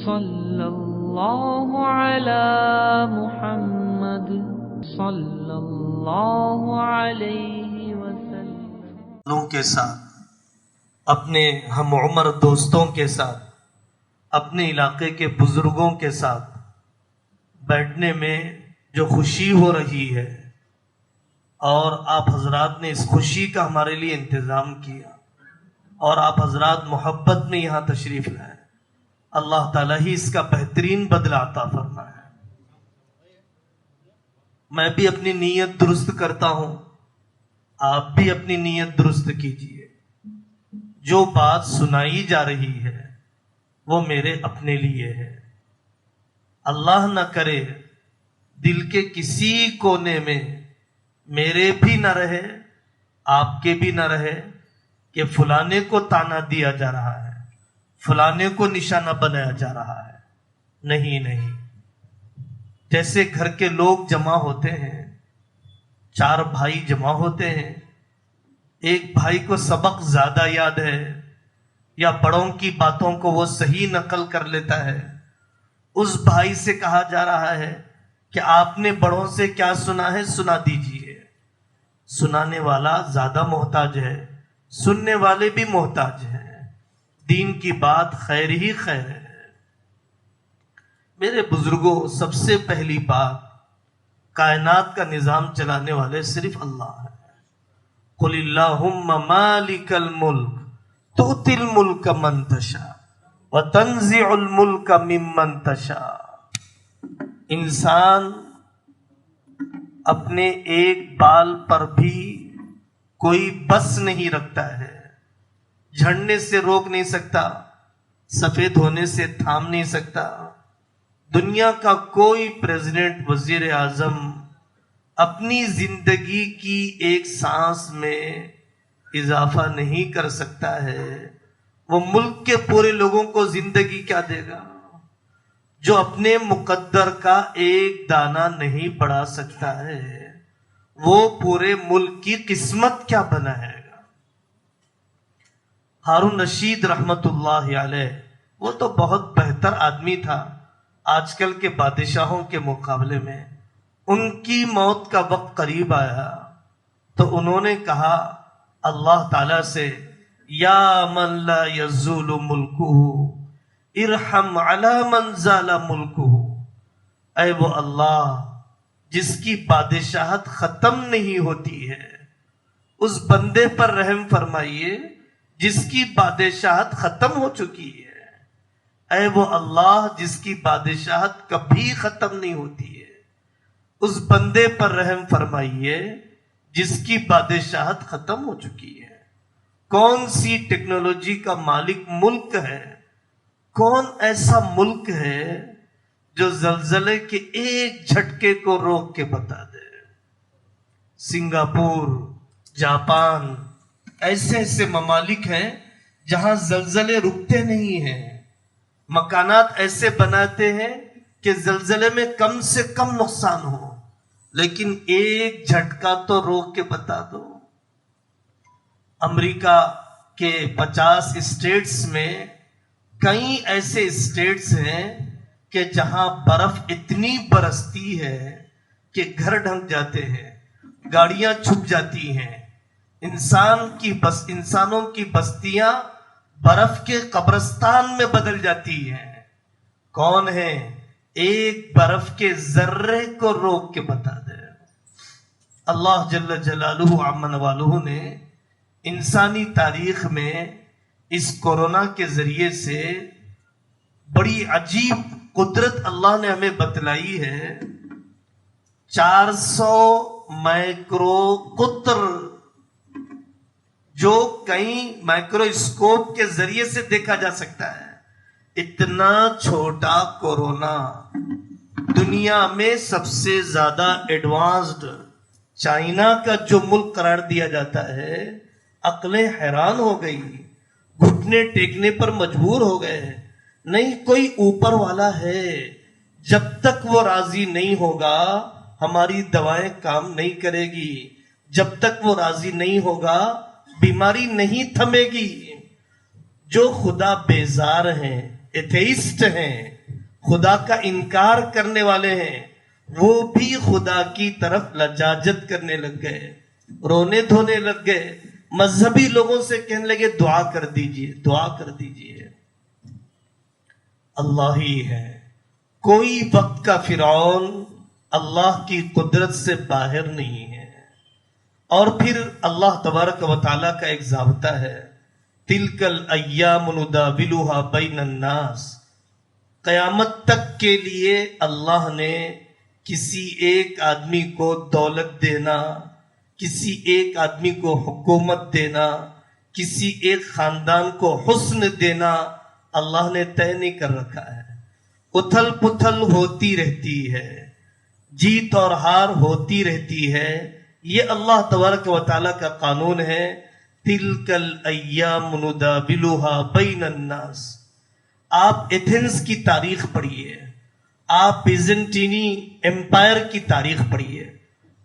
صلی اللہ علی محمد صلی اللہ علیہ وسلم کے ساتھ، اپنے ہم عمر دوستوں کے ساتھ، اپنے علاقے کے بزرگوں کے ساتھ بیٹھنے میں جو خوشی ہو رہی ہے، اور آپ حضرات نے اس خوشی کا ہمارے لیے انتظام کیا، اور آپ حضرات محبت میں یہاں تشریف لائے، اللہ تعالیٰ ہی اس کا بہترین بدلہ عطا فرمائے۔ میں بھی اپنی نیت درست کرتا ہوں، آپ بھی اپنی نیت درست کیجیے۔ جو بات سنائی جا رہی ہے وہ میرے اپنے لیے ہے۔ اللہ نہ کرے دل کے کسی کونے میں میرے بھی نہ رہے، آپ کے بھی نہ رہے کہ فلانے کو تانا دیا جا رہا ہے، فلانے کو نشانہ بنایا جا رہا ہے۔ نہیں، جیسے گھر کے لوگ جمع ہوتے ہیں، 4 بھائی جمع ہوتے ہیں، ایک بھائی کو سبق زیادہ یاد ہے یا بڑوں کی باتوں کو وہ صحیح نقل کر لیتا ہے، اس بھائی سے کہا جا رہا ہے کہ آپ نے بڑوں سے کیا سنا ہے سنا دیجئے۔ سنانے والا زیادہ محتاج ہے، سننے والے بھی محتاج ہیں۔ دین کی بات خیر ہی خیر ہے۔ میرے بزرگوں، سب سے پہلی بات، کائنات کا نظام چلانے والے صرف اللہ ہیں۔ قل اللہم مالک الملک تؤتی الملک من تشاء وتنزع الملک ممن تشاء۔ انسان اپنے ایک بال پر بھی کوئی بس نہیں رکھتا ہے، جھڑنے سے روک نہیں سکتا، سفید ہونے سے تھام نہیں سکتا۔ دنیا کا کوئی پریزیڈنٹ، وزیر اعظم اپنی زندگی کی ایک سانس میں اضافہ نہیں کر سکتا ہے۔ وہ ملک کے پورے لوگوں کو زندگی کیا دے گا؟ جو اپنے مقدر کا ایک دانہ نہیں بڑھا سکتا ہے، وہ پورے ملک کی قسمت کیا بنائے گا؟ ہارون رشید رحمت اللہ علیہ، وہ تو بہت بہتر آدمی تھا آج کل کے بادشاہوں کے مقابلے میں۔ ان کی موت کا وقت قریب آیا تو انہوں نے کہا اللہ تعالی سے، یا من لا یزول ملکہ ارحم علی من زال ملکہ۔ اے وہ اللہ جس کی بادشاہت ختم نہیں ہوتی ہے، اس بندے پر رحم فرمائیے جس کی بادشاہت ختم ہو چکی ہے۔ اے وہ اللہ جس کی بادشاہت کبھی ختم نہیں ہوتی ہے، اس بندے پر رحم فرمائیے جس کی بادشاہت ختم ہو چکی ہے۔ کون سی ٹیکنالوجی کا مالک ملک ہے؟ کون ایسا ملک ہے جو زلزلے کے ایک جھٹکے کو روک کے بتا دے؟ سنگاپور، جاپان، ایسے ممالک ہیں جہاں زلزلے رکتے نہیں ہیں، مکانات ایسے بناتے ہیں کہ زلزلے میں کم سے کم نقصان ہو، لیکن ایک جھٹکا تو روک کے بتا دو۔ امریکہ کے 50 اسٹیٹس میں کئی ایسے اسٹیٹس ہیں کہ جہاں برف اتنی برستی ہے کہ گھر ڈھک جاتے ہیں، گاڑیاں چھپ جاتی ہیں، انسانوں کی بستیاں برف کے قبرستان میں بدل جاتی ہیں۔ کون ہے ایک برف کے ذرے کو روک کے بتا دے؟ اللہ جل جلالہ عمن والہ نے انسانی تاریخ میں اس کورونا کے ذریعے سے بڑی عجیب قدرت اللہ نے ہمیں بتلائی ہے۔ 400 مائکرو قطر جو کئی مائکروسکوپ کے ذریعے سے دیکھا جا سکتا ہے، اتنا چھوٹا کورونا دنیا میں سب سے زیادہ ایڈوانسڈ چائنا کا جو ملک قرار دیا جاتا ہے، عقلیں حیران ہو گئی، گھٹنے ٹیکنے پر مجبور ہو گئے۔ نہیں، کوئی اوپر والا ہے، جب تک وہ راضی نہیں ہوگا ہماری دوائیں کام نہیں کرے گی، جب تک وہ راضی نہیں ہوگا بیماری نہیں تھمے گی۔ جو خدا بیزار ہیں ایتھیسٹ ہیں، خدا کا انکار کرنے والے ہیں، وہ بھی خدا کی طرف لجاجت کرنے لگ گئے، رونے دھونے لگ گئے، مذہبی لوگوں سے کہنے لگے دعا کر دیجئے، دعا کر دیجئے۔ اللہ ہی ہے، کوئی وقت کا فرعون اللہ کی قدرت سے باہر نہیں ہے۔ اور پھر اللہ تبارک و تعالیٰ کا ایک ضابطہ ہے، تلک الایام نداولها بین الناس، قیامت تک کے لیے اللہ نے کسی ایک آدمی کو دولت دینا، کسی ایک آدمی کو حکومت دینا، کسی ایک خاندان کو حسن دینا اللہ نے طے نہیں کر رکھا ہے۔ اتھل پتھل ہوتی رہتی ہے، جیت اور ہار ہوتی رہتی ہے، یہ اللہ تبارک و تعالیٰ کا قانون ہے۔ تلک الایام نداولها بین الناس۔ آپ ایتھنز کی تاریخ پڑھیے، آپ بیزنٹینی امپائر کی تاریخ پڑھیے،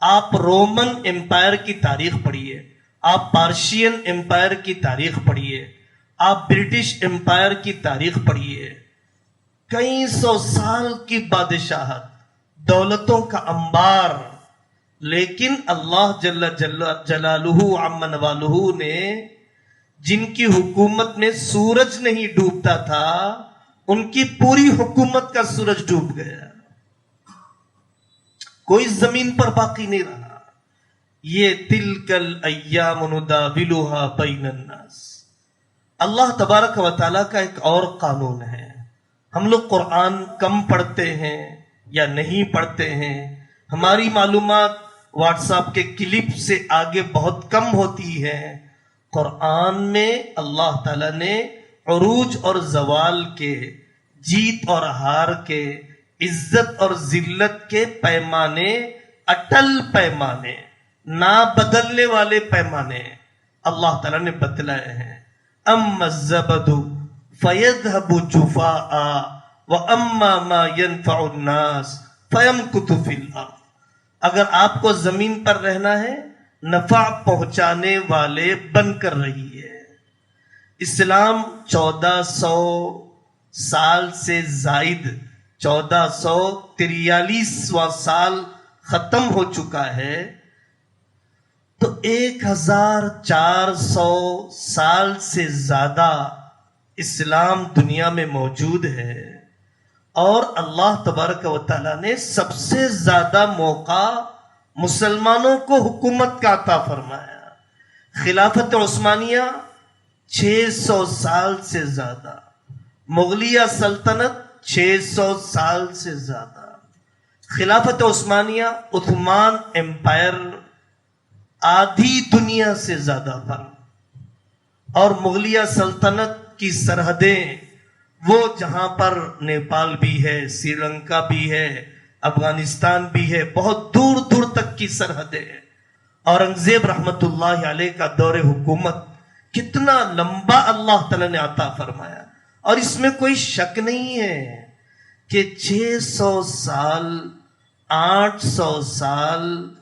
آپ رومن امپائر کی تاریخ پڑھیے، آپ پارشین امپائر کی تاریخ پڑھیے، آپ برٹش امپائر کی تاریخ پڑھیے۔ کئی سو سال کی بادشاہت، دولتوں کا انبار، لیکن اللہ جل جلالہ عم نوالہ نے جن کی حکومت میں سورج نہیں ڈوبتا تھا، ان کی پوری حکومت کا سورج ڈوب گیا، کوئی زمین پر باقی نہیں رہا۔ یہ تلک الایام نداولها بین الناس۔ اللہ تبارک و تعالیٰ کا ایک اور قانون ہے۔ ہم لوگ قرآن کم پڑھتے ہیں یا نہیں پڑھتے ہیں، ہماری معلومات واٹس ایپ کے کلپ سے آگے بہت کم ہوتی ہے۔ قرآن میں اللہ تعالیٰ نے عروج اور زوال کے، جیت اور ہار کے، عزت اور ذلت کے پیمانے، اٹل پیمانے، نہ بدلنے والے پیمانے اللہ تعالیٰ نے بتلائے ہیں۔ اما الزبد فیذهب جفاء واما ما ينفع الناس فیمکث فی الارض۔ اگر آپ کو زمین پر رہنا ہے، نفع پہنچانے والے بن کر رہیے۔ اسلام 1400 سال سے زائد 1443واں سال ختم ہو چکا ہے، تو 1400 سال سے زیادہ اسلام دنیا میں موجود ہے، اور اللہ تبارک و تعالیٰ نے سب سے زیادہ موقع مسلمانوں کو حکومت کا عطا فرمایا۔ خلافت عثمانیہ 600 سال سے زیادہ، مغلیہ سلطنت 600 سال سے زیادہ، خلافت عثمانیہ عثمان امپائر آدھی دنیا سے زیادہ پر، اور مغلیہ سلطنت کی سرحدیں وہ جہاں پر نیپال بھی ہے، سری لنکا بھی ہے، افغانستان بھی ہے، بہت دور دور تک کی سرحدیں۔ اورنگزیب رحمت اللہ علیہ کا دور حکومت کتنا لمبا اللہ تعالیٰ نے عطا فرمایا، اور اس میں کوئی شک نہیں ہے کہ 600 سال 800 سال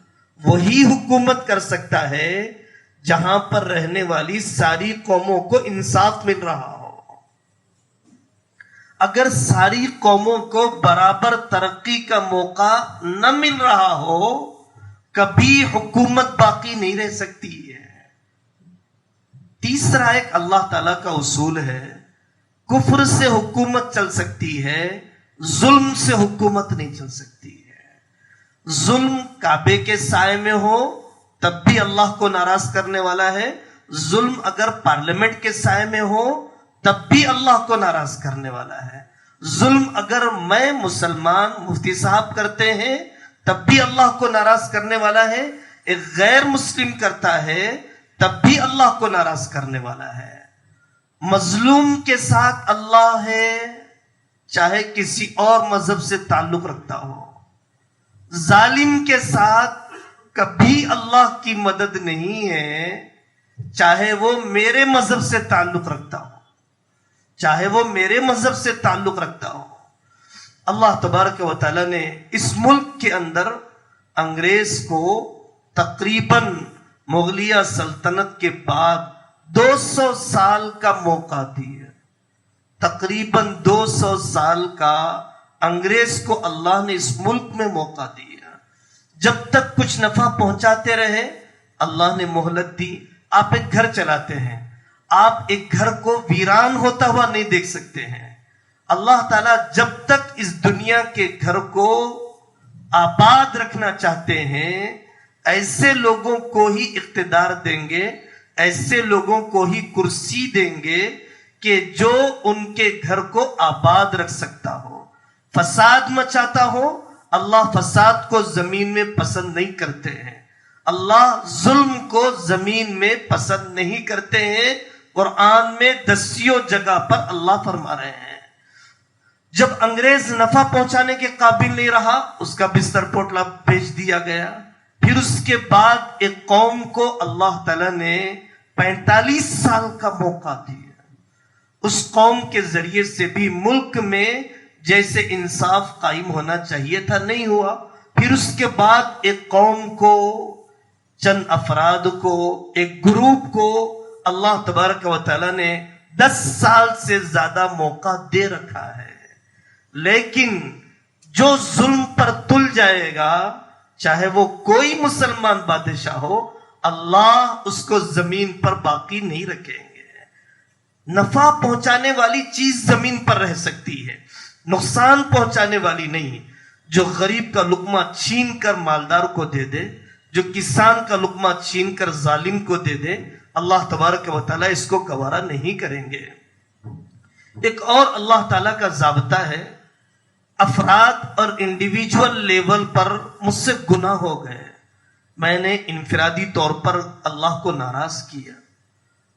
وہی حکومت کر سکتا ہے جہاں پر رہنے والی ساری قوموں کو انصاف مل رہا ہو۔ اگر ساری قوموں کو برابر ترقی کا موقع نہ مل رہا ہو، کبھی حکومت باقی نہیں رہ سکتی ہے۔ تیسرا ایک اللہ تعالیٰ کا اصول ہے، کفر سے حکومت چل سکتی ہے، ظلم سے حکومت نہیں چل سکتی ہے۔ ظلم کعبے کے سائے میں ہو تب بھی اللہ کو ناراض کرنے والا ہے، ظلم اگر پارلیمنٹ کے سائے میں ہو تب بھی اللہ کو ناراض کرنے والا ہے، ظلم اگر میں مسلمان مفتی صاحب کرتے ہیں تب بھی اللہ کو ناراض کرنے والا ہے، ایک غیر مسلم کرتا ہے تب بھی اللہ کو ناراض کرنے والا ہے۔ مظلوم کے ساتھ اللہ ہے، چاہے کسی اور مذہب سے تعلق رکھتا ہو۔ ظالم کے ساتھ کبھی اللہ کی مدد نہیں ہے، چاہے وہ میرے مذہب سے تعلق رکھتا ہو، چاہے وہ میرے مذہب سے تعلق رکھتا ہو۔ اللہ تبارک و تعالیٰ نے اس ملک کے اندر انگریز کو تقریباً مغلیہ سلطنت کے بعد 200 سال کا موقع دیا، تقریباً 200 سال کا انگریز کو اللہ نے اس ملک میں موقع دیا، جب تک کچھ نفع پہنچاتے رہے اللہ نے مہلت دی۔ آپ ایک گھر چلاتے ہیں، آپ ایک گھر کو ویران ہوتا ہوا نہیں دیکھ سکتے ہیں۔ اللہ تعالیٰ جب تک اس دنیا کے گھر کو آباد رکھنا چاہتے ہیں، ایسے لوگوں کو ہی اقتدار دیں گے، ایسے لوگوں کو ہی کرسی دیں گے کہ جو ان کے گھر کو آباد رکھ سکتا ہو۔ فساد مچاتا ہو، اللہ فساد کو زمین میں پسند نہیں کرتے ہیں، اللہ ظلم کو زمین میں پسند نہیں کرتے ہیں۔ قرآن میں 10 جگہ پر اللہ فرما رہے ہیں جب انگریز نفع پہنچانے کے قابل نہیں رہا، اس کا بستر پوٹلا بھیج دیا گیا۔ پھر اس کے بعد ایک قوم کو اللہ تعالیٰ نے 45 سال کا موقع دیا، اس قوم کے ذریعے سے بھی ملک میں جیسے انصاف قائم ہونا چاہیے تھا نہیں ہوا۔ پھر اس کے بعد ایک قوم کو، چند افراد کو، ایک گروپ کو اللہ تبارک و تعالیٰ نے 10 سال سے زیادہ موقع دے رکھا ہے، لیکن جو ظلم پر تل جائے گا، چاہے وہ کوئی مسلمان بادشاہ ہو، اللہ اس کو زمین پر باقی نہیں رکھیں گے۔ نفع پہنچانے والی چیز زمین پر رہ سکتی ہے، نقصان پہنچانے والی نہیں۔ جو غریب کا لقمہ چھین کر مالدار کو دے دے، جو کسان کا لقمہ چھین کر ظالم کو دے دے، اللہ تبارک و تعالیٰ اس کو گوارا نہیں کریں گے۔ ایک اور اللہ تعالیٰ کا ضابطہ ہے، افراد اور انڈیویجول لیول پر مجھ سے گناہ ہو گئے، میں نے انفرادی طور پر اللہ کو ناراض کیا،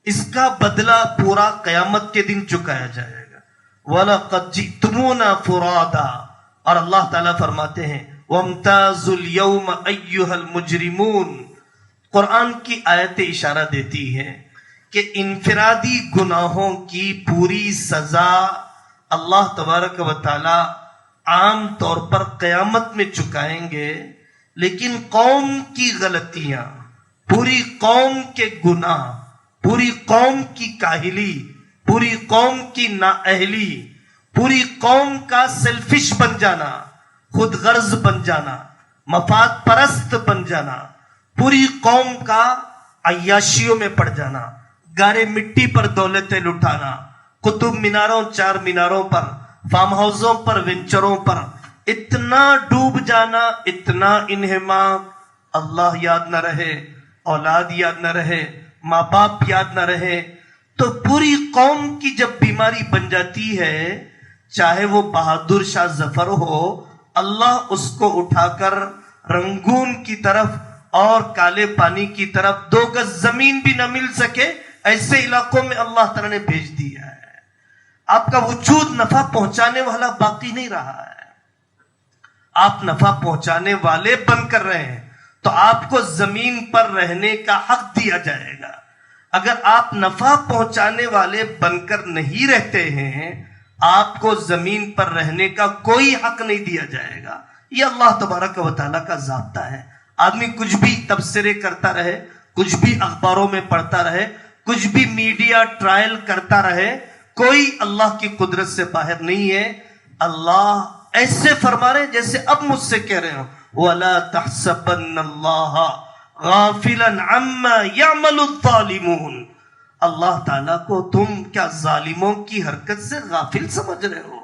اس کا بدلہ پورا قیامت کے دن چکایا جائے گا۔ وَلَقَدْ جِئْتُمُونَا فُرَادًا، اور اللہ تعالیٰ فرماتے ہیں وَامْتَازُوا الْيَوْمَ أَيُّهَا الْمُجْرِمُونَ۔ قرآن کی آیت اشارہ دیتی ہے کہ انفرادی گناہوں کی پوری سزا اللہ تبارک و تعالی عام طور پر قیامت میں چکائیں گے، لیکن قوم کی غلطیاں، پوری قوم کے گناہ، پوری قوم کی کاہلی، پوری قوم کی نااہلی، پوری قوم کا سیلفش بن جانا، خود غرض بن جانا، مفاد پرست بن جانا، پوری قوم کا عیاشیوں میں پڑ جانا، گارے مٹی پر دولتیں لٹانا، قطب میناروں، 4 میناروں پر، فارم ہاؤسوں پر، وینچروں پر اتنا ڈوب جانا، اتنا انہماک، اللہ یاد نہ رہے، اولاد یاد نہ رہے، ماں باپ یاد نہ رہے، تو پوری قوم کی جب بیماری بن جاتی ہے، چاہے وہ بہادر شاہ ظفر ہو، اللہ اس کو اٹھا کر رنگون کی طرف اور کالے پانی کی طرف 2 گز زمین بھی نہ مل سکے، ایسے علاقوں میں اللہ تعالیٰ نے بھیج دیا ہے۔ آپ کا وجود نفع پہنچانے والا باقی نہیں رہا ہے، آپ نفع پہنچانے والے بن کر رہے ہیں تو آپ کو زمین پر رہنے کا حق دیا جائے گا۔ اگر آپ نفع پہنچانے والے بن کر نہیں رہتے ہیں، آپ کو زمین پر رہنے کا کوئی حق نہیں دیا جائے گا۔ یہ اللہ تبارک و تعالیٰ کا ضابطہ ہے۔ آدمی کچھ بھی تبصرے کرتا رہے، کچھ بھی اخباروں میں پڑھتا رہے، کچھ بھی میڈیا ٹرائل کرتا رہے، کوئی اللہ کی قدرت سے باہر نہیں ہے۔ اللہ ایسے فرما رہے جیسے اب مجھ سے کہہ رہے ہو، وَلَا تَحْسَبَنَّ اللَّهَ غَافِلًا عَمَّا يَعْمَلُ الظَّالِمُونَ۔ اللہ تعالیٰ کو تم کیا ظالموں کی حرکت سے غافل سمجھ رہے ہو؟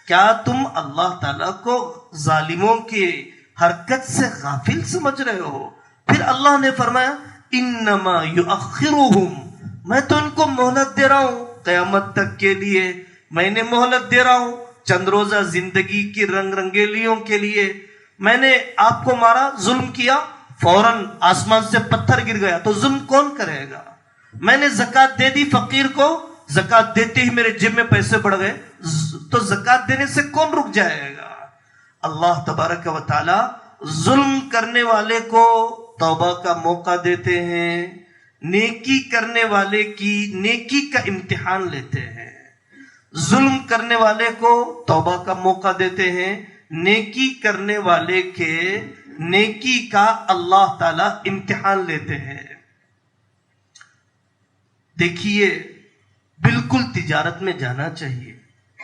کیا تم اللہ تعالیٰ کو ظالموں کی حرکت سے غافل سمجھ رہے ہو؟ پھر اللہ نے فرمایا انما یؤخرہم، میں تو ان کو مہلت دے رہا ہوں قیامت تک کے لیے، میں نے مہلت دے رہا ہوں چند روزہ زندگی کی رنگ رنگیلیوں کے لیے۔ میں نے آپ کو مارا، ظلم کیا، فوراً آسمان سے پتھر گر گیا تو ظلم کون کرے گا؟ میں نے زکوٰۃ دے دی فقیر کو، زکوٰۃ دیتے ہی میرے جیب میں پیسے بڑھ گئے تو زکوٰۃ دینے سے کون رک جائے گا؟ اللہ تبارک و تعالی ظلم کرنے والے کو توبہ کا موقع دیتے ہیں، نیکی کرنے والے کی نیکی کا امتحان لیتے ہیں۔ ظلم کرنے والے کو توبہ کا موقع دیتے ہیں، نیکی کرنے والے کے نیکی کا اللہ تعالی امتحان لیتے ہیں۔ دیکھیے، بالکل تجارت میں جانا چاہیے،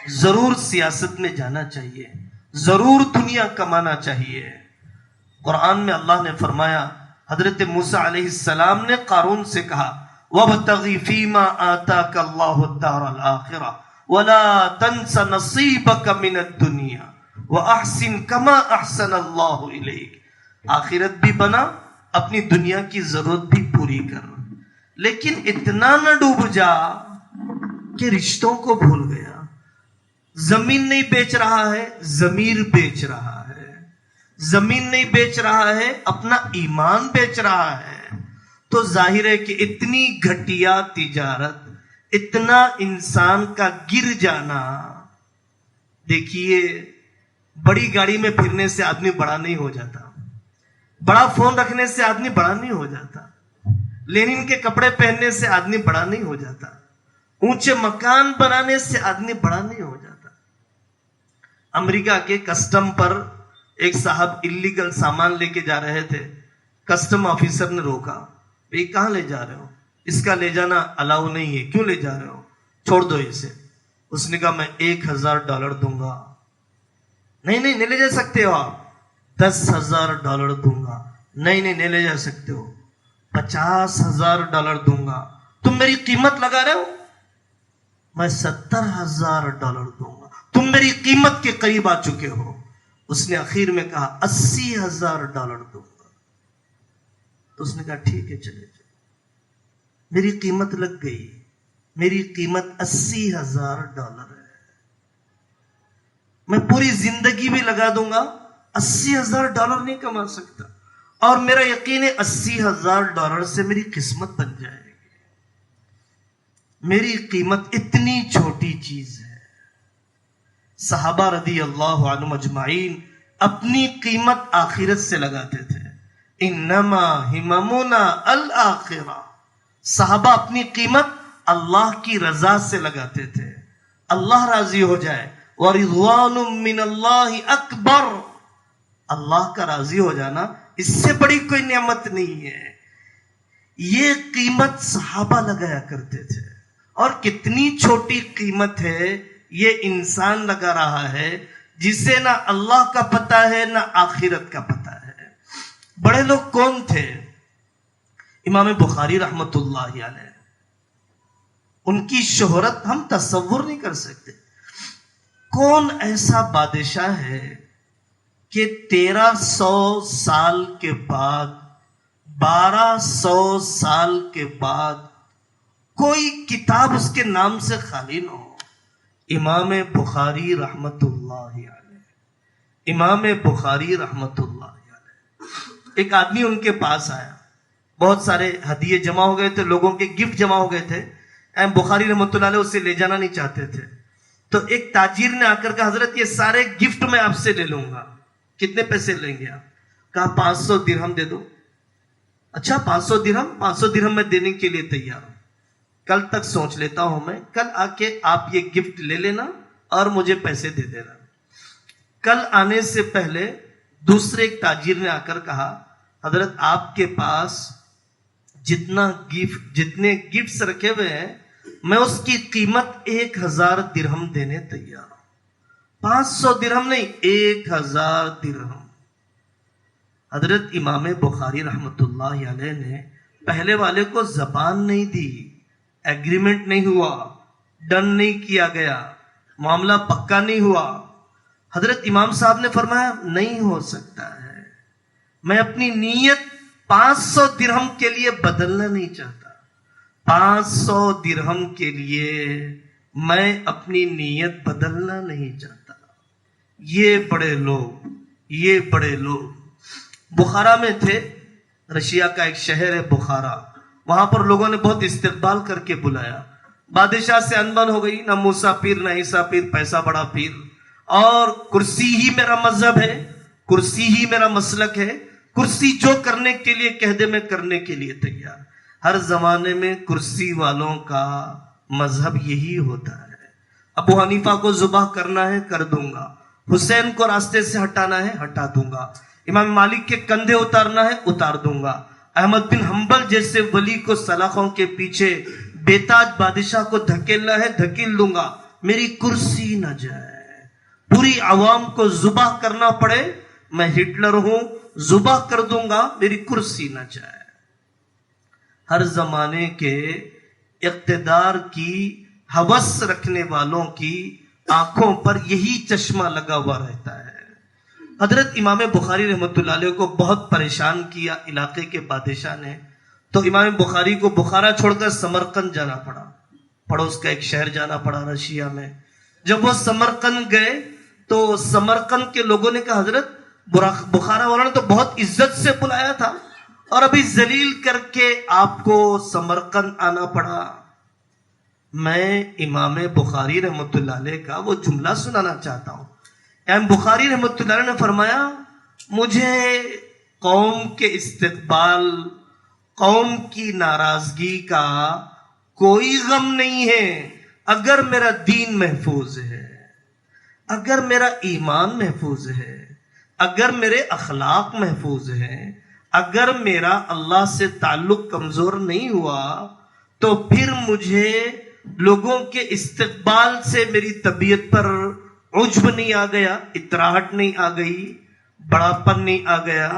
ضرور سیاست میں جانا چاہیے، ضرور دنیا کمانا چاہیے۔ قرآن میں اللہ نے فرمایا، حضرت موسیٰ علیہ السلام نے قارون سے کہا وَابْتَغِ فِي مَا آتَاكَ اللَّهُ الدَّارَ الْآخِرَةَ وَلَا تَنْسَ نَصِيبَكَ مِنَ الدُّنْيَا وَأَحْسِنْ كَمَا أَحْسَنَ اللَّهُ إِلَيْكَ۔ آخرت بھی بنا، اپنی دنیا کی ضرورت بھی پوری کر، لیکن اتنا نہ ڈوب جا کہ رشتوں کو بھول گیا۔ زمین نہیں بیچ رہا ہے، ضمیر بیچ رہا ہے۔ زمین نہیں بیچ رہا ہے، اپنا ایمان بیچ رہا ہے۔ تو ظاہر ہے کہ اتنی گھٹیا تجارت، اتنا انسان کا گر جانا۔ دیکھیے، بڑی گاڑی میں پھرنے سے آدمی بڑا نہیں ہو جاتا، بڑا فون رکھنے سے آدمی بڑا نہیں ہو جاتا، لینن کے کپڑے پہننے سے آدمی بڑا نہیں ہو جاتا، اونچے مکان بنانے سے آدمی بڑا نہیں ہو جاتا۔ امریکہ کے کسٹم پر ایک صاحب اللیگل سامان لے کے جا رہے تھے، کسٹم آفیسر نے روکا، بھئی کہاں لے جا رہے ہو؟ اس کا لے جانا الاؤ نہیں ہے، کیوں لے جا رہے ہو؟ چھوڑ دو اسے۔ اس نے کہا میں $1000 دوں گا۔ نہیں لے جا سکتے ہو آپ۔ $10,000 دوں گا۔ نہیں لے جا سکتے ہو۔ $50,000 دوں گا۔ تم میری قیمت لگا رہے ہو؟ میں $70,000 دوں گا۔ تم میری قیمت کے قریب آ چکے ہو۔ اس نے اخیر میں کہا $80,000 دوں گا۔ تو اس نے کہا ٹھیک ہے، چلے جائے۔ میری قیمت لگ گئی، میری قیمت $80,000 ہے۔ میں پوری زندگی بھی لگا دوں گا، $80,000 نہیں کما سکتا، اور میرا یقین ہے $80,000 سے میری قسمت بن جائے گی۔ میری قیمت اتنی چھوٹی چیز ہے۔ صحابہ رضی اللہ عنہم اجمعین اپنی قیمت آخرت سے لگاتے تھے۔ انما ہممنا الآخرہ۔ صحابہ اپنی قیمت اللہ کی رضا سے لگاتے تھے، اللہ راضی ہو جائے۔ وَرِضْوَانٌ مِّنَ اللَّهِ أَكْبَرُ۔ اللہ کا راضی ہو جانا اس سے بڑی کوئی نعمت نہیں ہے۔ یہ قیمت صحابہ لگایا کرتے تھے، اور کتنی چھوٹی قیمت ہے یہ انسان لگا رہا ہے جسے نہ اللہ کا پتہ ہے نہ آخرت کا پتہ ہے۔ بڑے لوگ کون تھے؟ امام بخاری رحمت اللہ علیہ، ان کی شہرت ہم تصور نہیں کر سکتے۔ کون ایسا بادشاہ ہے کہ 1300 سال کے بعد، 1200 سال کے بعد کوئی کتاب اس کے نام سے خالی نہ ہو؟ امام بخاری رحمت اللہ علیہ، امام بخاری رحمت اللہ علیہ۔ ایک آدمی ان کے پاس آیا، بہت سارے ہدیے جمع ہو گئے تھے، لوگوں کے گفٹ جمع ہو گئے تھے۔ بخاری رحمت اللہ علیہ اسے لے جانا نہیں چاہتے تھے، تو ایک تاجر نے آ کر کہا حضرت یہ سارے گفٹ میں آپ سے لے لوں گا، کتنے پیسے لیں گے آپ؟ کہا 500 درہم دے دو۔ اچھا 500 درہم میں دینے کے لیے تیار ہوں، کل تک سوچ لیتا ہوں میں، کل آ کے آپ یہ گفٹ لے لینا اور مجھے پیسے دے دینا۔ کل آنے سے پہلے دوسرے ایک تاجر نے آ کر کہا حضرت آپ کے پاس جتنے گفٹس رکھے ہوئے ہیں میں اس کی قیمت 1000 درہم دینے تیار ہوں۔ 500 درہم نہیں، 1000 درہم۔ حضرت امام بخاری رحمت اللہ علیہ نے پہلے والے کو زبان نہیں دی، ایگریمنٹ نہیں ہوا، ڈن نہیں کیا گیا، معاملہ پکا نہیں ہوا۔ حضرت امام صاحب نے فرمایا نہیں ہو سکتا ہے، میں اپنی نیت 500 درہم کے لیے بدلنا نہیں چاہتا، 500 درہم کے لیے میں اپنی نیت بدلنا نہیں چاہتا۔ یہ بڑے لوگ بخارا میں تھے، رشیا کا ایک شہر ہے بخارا، وہاں پر لوگوں نے بہت استقبال کر کے بلایا۔ بادشاہ سے انبن ہو گئی، نہ موسیٰ پیر نہ عیسیٰ پیر، پیسہ بڑا پیر، اور کرسی ہی میرا مذہب ہے، کرسی ہی میرا مسلک ہے، کرسی جو کرنے کے لیے کہہ دے میں کرنے کے لیے تیار۔ ہر زمانے میں کرسی والوں کا مذہب یہی ہوتا ہے۔ ابو حنیفہ کو ذبح کرنا ہے کر دوں گا، حسین کو راستے سے ہٹانا ہے ہٹا دوں گا، امام مالک کے کندھے اتارنا ہے اتار دوں گا، احمد بن حنبل جیسے ولی کو سلاخوں کے پیچھے بے تاج بادشاہ کو دھکیلنا ہے دھکیل دوں گا، میری کرسی نہ جائے، پوری عوام کو ذبح کرنا پڑے، میں ہٹلر ہوں، ذبح کر دوں گا، میری کرسی نہ جائے۔ ہر زمانے کے اقتدار کی ہوس رکھنے والوں کی آنکھوں پر یہی چشمہ لگا ہوا رہتا ہے۔ حضرت امام بخاری رحمۃ اللہ علیہ کو بہت پریشان کیا علاقے کے بادشاہ نے، تو امام بخاری کو بخارا چھوڑ کر سمرقند جانا پڑا، پڑوس کا ایک شہر جانا پڑا رشیا میں۔ جب وہ سمرقند گئے تو سمرقند کے لوگوں نے کہا حضرت بخارا والوں نے تو بہت عزت سے بلایا تھا اور ابھی ذلیل کر کے آپ کو سمرقند آنا پڑا۔ میں امام بخاری رحمۃ اللہ علیہ کا وہ جملہ سنانا چاہتا ہوں۔ امام بخاری رحمۃ اللہ علیہ نے فرمایا، مجھے قوم کے استقبال، قوم کی ناراضگی کا کوئی غم نہیں ہے اگر میرا دین محفوظ ہے، اگر میرا ایمان محفوظ ہے، اگر میرے اخلاق محفوظ ہیں، اگر میرا اللہ سے تعلق کمزور نہیں ہوا تو پھر مجھے لوگوں کے استقبال سے میری طبیعت پر عجب نہیں آ گیا، اتراہٹ نہیں آ گئی، بڑاپن نہیں آ گیا،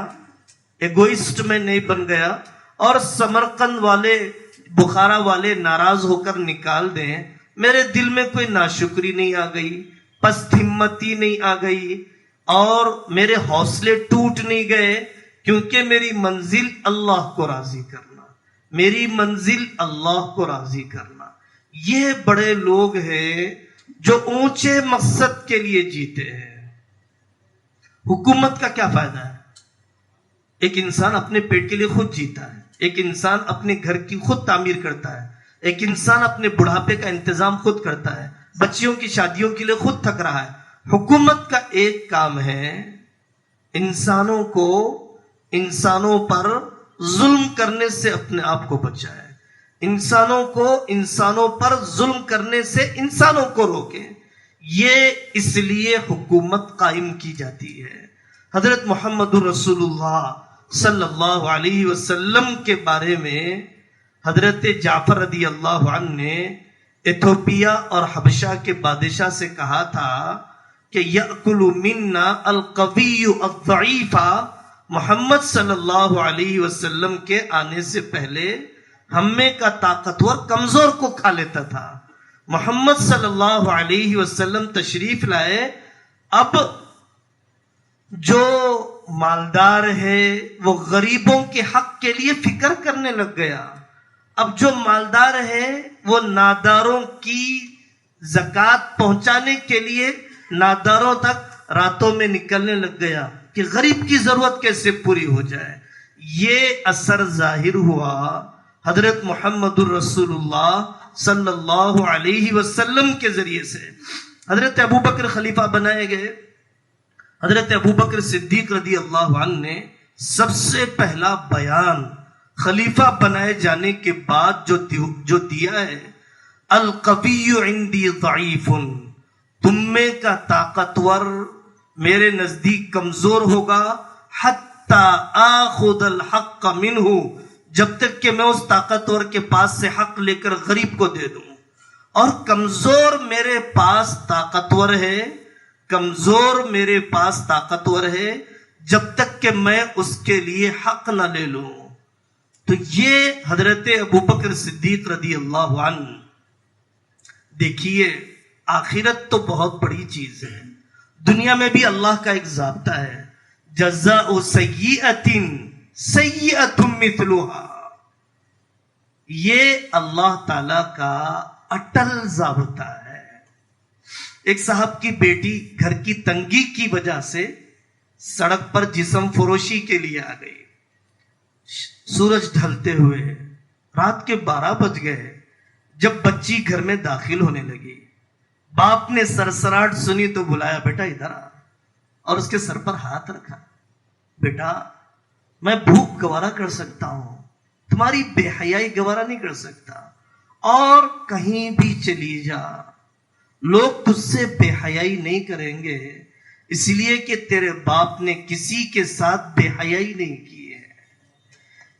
ایگوئسٹ میں نہیں بن گیا، اور سمرقند والے بخارا والے ناراض ہو کر نکال دیں، میرے دل میں کوئی ناشکری نہیں آ گئی، پست ہمتی نہیں آ گئی، اور میرے حوصلے ٹوٹ نہیں گئے، کیونکہ میری منزل اللہ کو راضی کرنا، میری منزل اللہ کو راضی کرنا۔ یہ بڑے لوگ ہیں جو اونچے مقصد کے لیے جیتے ہیں۔ حکومت کا کیا فائدہ ہے؟ ایک انسان اپنے پیٹ کے لیے خود جیتا ہے، ایک انسان اپنے گھر کی خود تعمیر کرتا ہے، ایک انسان اپنے بڑھاپے کا انتظام خود کرتا ہے، بچیوں کی شادیوں کے لیے خود تھک رہا ہے۔ حکومت کا ایک کام ہے انسانوں کو انسانوں پر ظلم کرنے سے اپنے آپ کو بچائے، انسانوں کو انسانوں پر ظلم کرنے سے انسانوں کو روکے۔ یہ اس لیے حکومت قائم کی جاتی ہے۔ حضرت محمد رسول اللہ صلی اللہ علیہ وسلم کے بارے میں حضرت جعفر رضی اللہ عنہ نے ایتھوپیا اور حبشہ کے بادشاہ سے کہا تھا کہ یأکل منا القوی الضعیف، محمد صلی اللہ علیہ وسلم کے آنے سے پہلے ہم میں کا طاقتور کمزور کو کھا لیتا تھا۔ محمد صلی اللہ علیہ وسلم تشریف لائے، اب جو مالدار ہے وہ غریبوں کے حق کے لیے فکر کرنے لگ گیا، اب جو مالدار ہے وہ ناداروں کی زکوٰۃ پہنچانے کے لیے ناداروں تک راتوں میں نکلنے لگ گیا کہ غریب کی ضرورت کیسے پوری ہو جائے۔ یہ اثر ظاہر ہوا حضرت محمد الرسول اللہ صلی اللہ علیہ وسلم کے ذریعے سے۔ حضرت ابوبکر خلیفہ بنائے گئے۔ حضرت ابوبکر صدیق رضی اللہ عنہ نے سب سے پہلا بیان خلیفہ بنائے جانے کے بعد جو دیا ہے، القوی عندی ضعیف، تم میں کا طاقتور میرے نزدیک کمزور ہوگا، حتی آخذ الحق منہ، جب تک کہ میں اس طاقتور کے پاس سے حق لے کر غریب کو دے دوں، اور کمزور میرے پاس طاقتور ہے، کمزور میرے پاس طاقتور ہے جب تک کہ میں اس کے لیے حق نہ لے لوں۔ تو یہ حضرت ابوبکر صدیق رضی اللہ عنہ، دیکھیے آخرت تو بہت بڑی چیز ہے، دنیا میں بھی اللہ کا ایک ضابطہ ہے، جزاء سیئۃ سیئۃ مثلها، یہ اللہ تعالی کا اٹل ضابطہ ہے۔ ایک صاحب کی بیٹی گھر کی تنگی کی وجہ سے سڑک پر جسم فروشی کے لیے آ گئی، سورج ڈھلتے ہوئے رات کے 12 بج گئے، جب بچی گھر میں داخل ہونے لگی، باپ نے سرسراہٹ سنی تو بلایا، بیٹا ادھر آ، اور اس کے سر پر ہاتھ رکھا، بیٹا میں بھوک گوارا کر سکتا ہوں، تمہاری بے حیائی گوارا نہیں کر سکتا، اور کہیں بھی چلی جا لوگ تجھ سے بے حیائی نہیں کریں گے، اس لیے کہ تیرے باپ نے کسی کے ساتھ بے حیائی نہیں کی ہے۔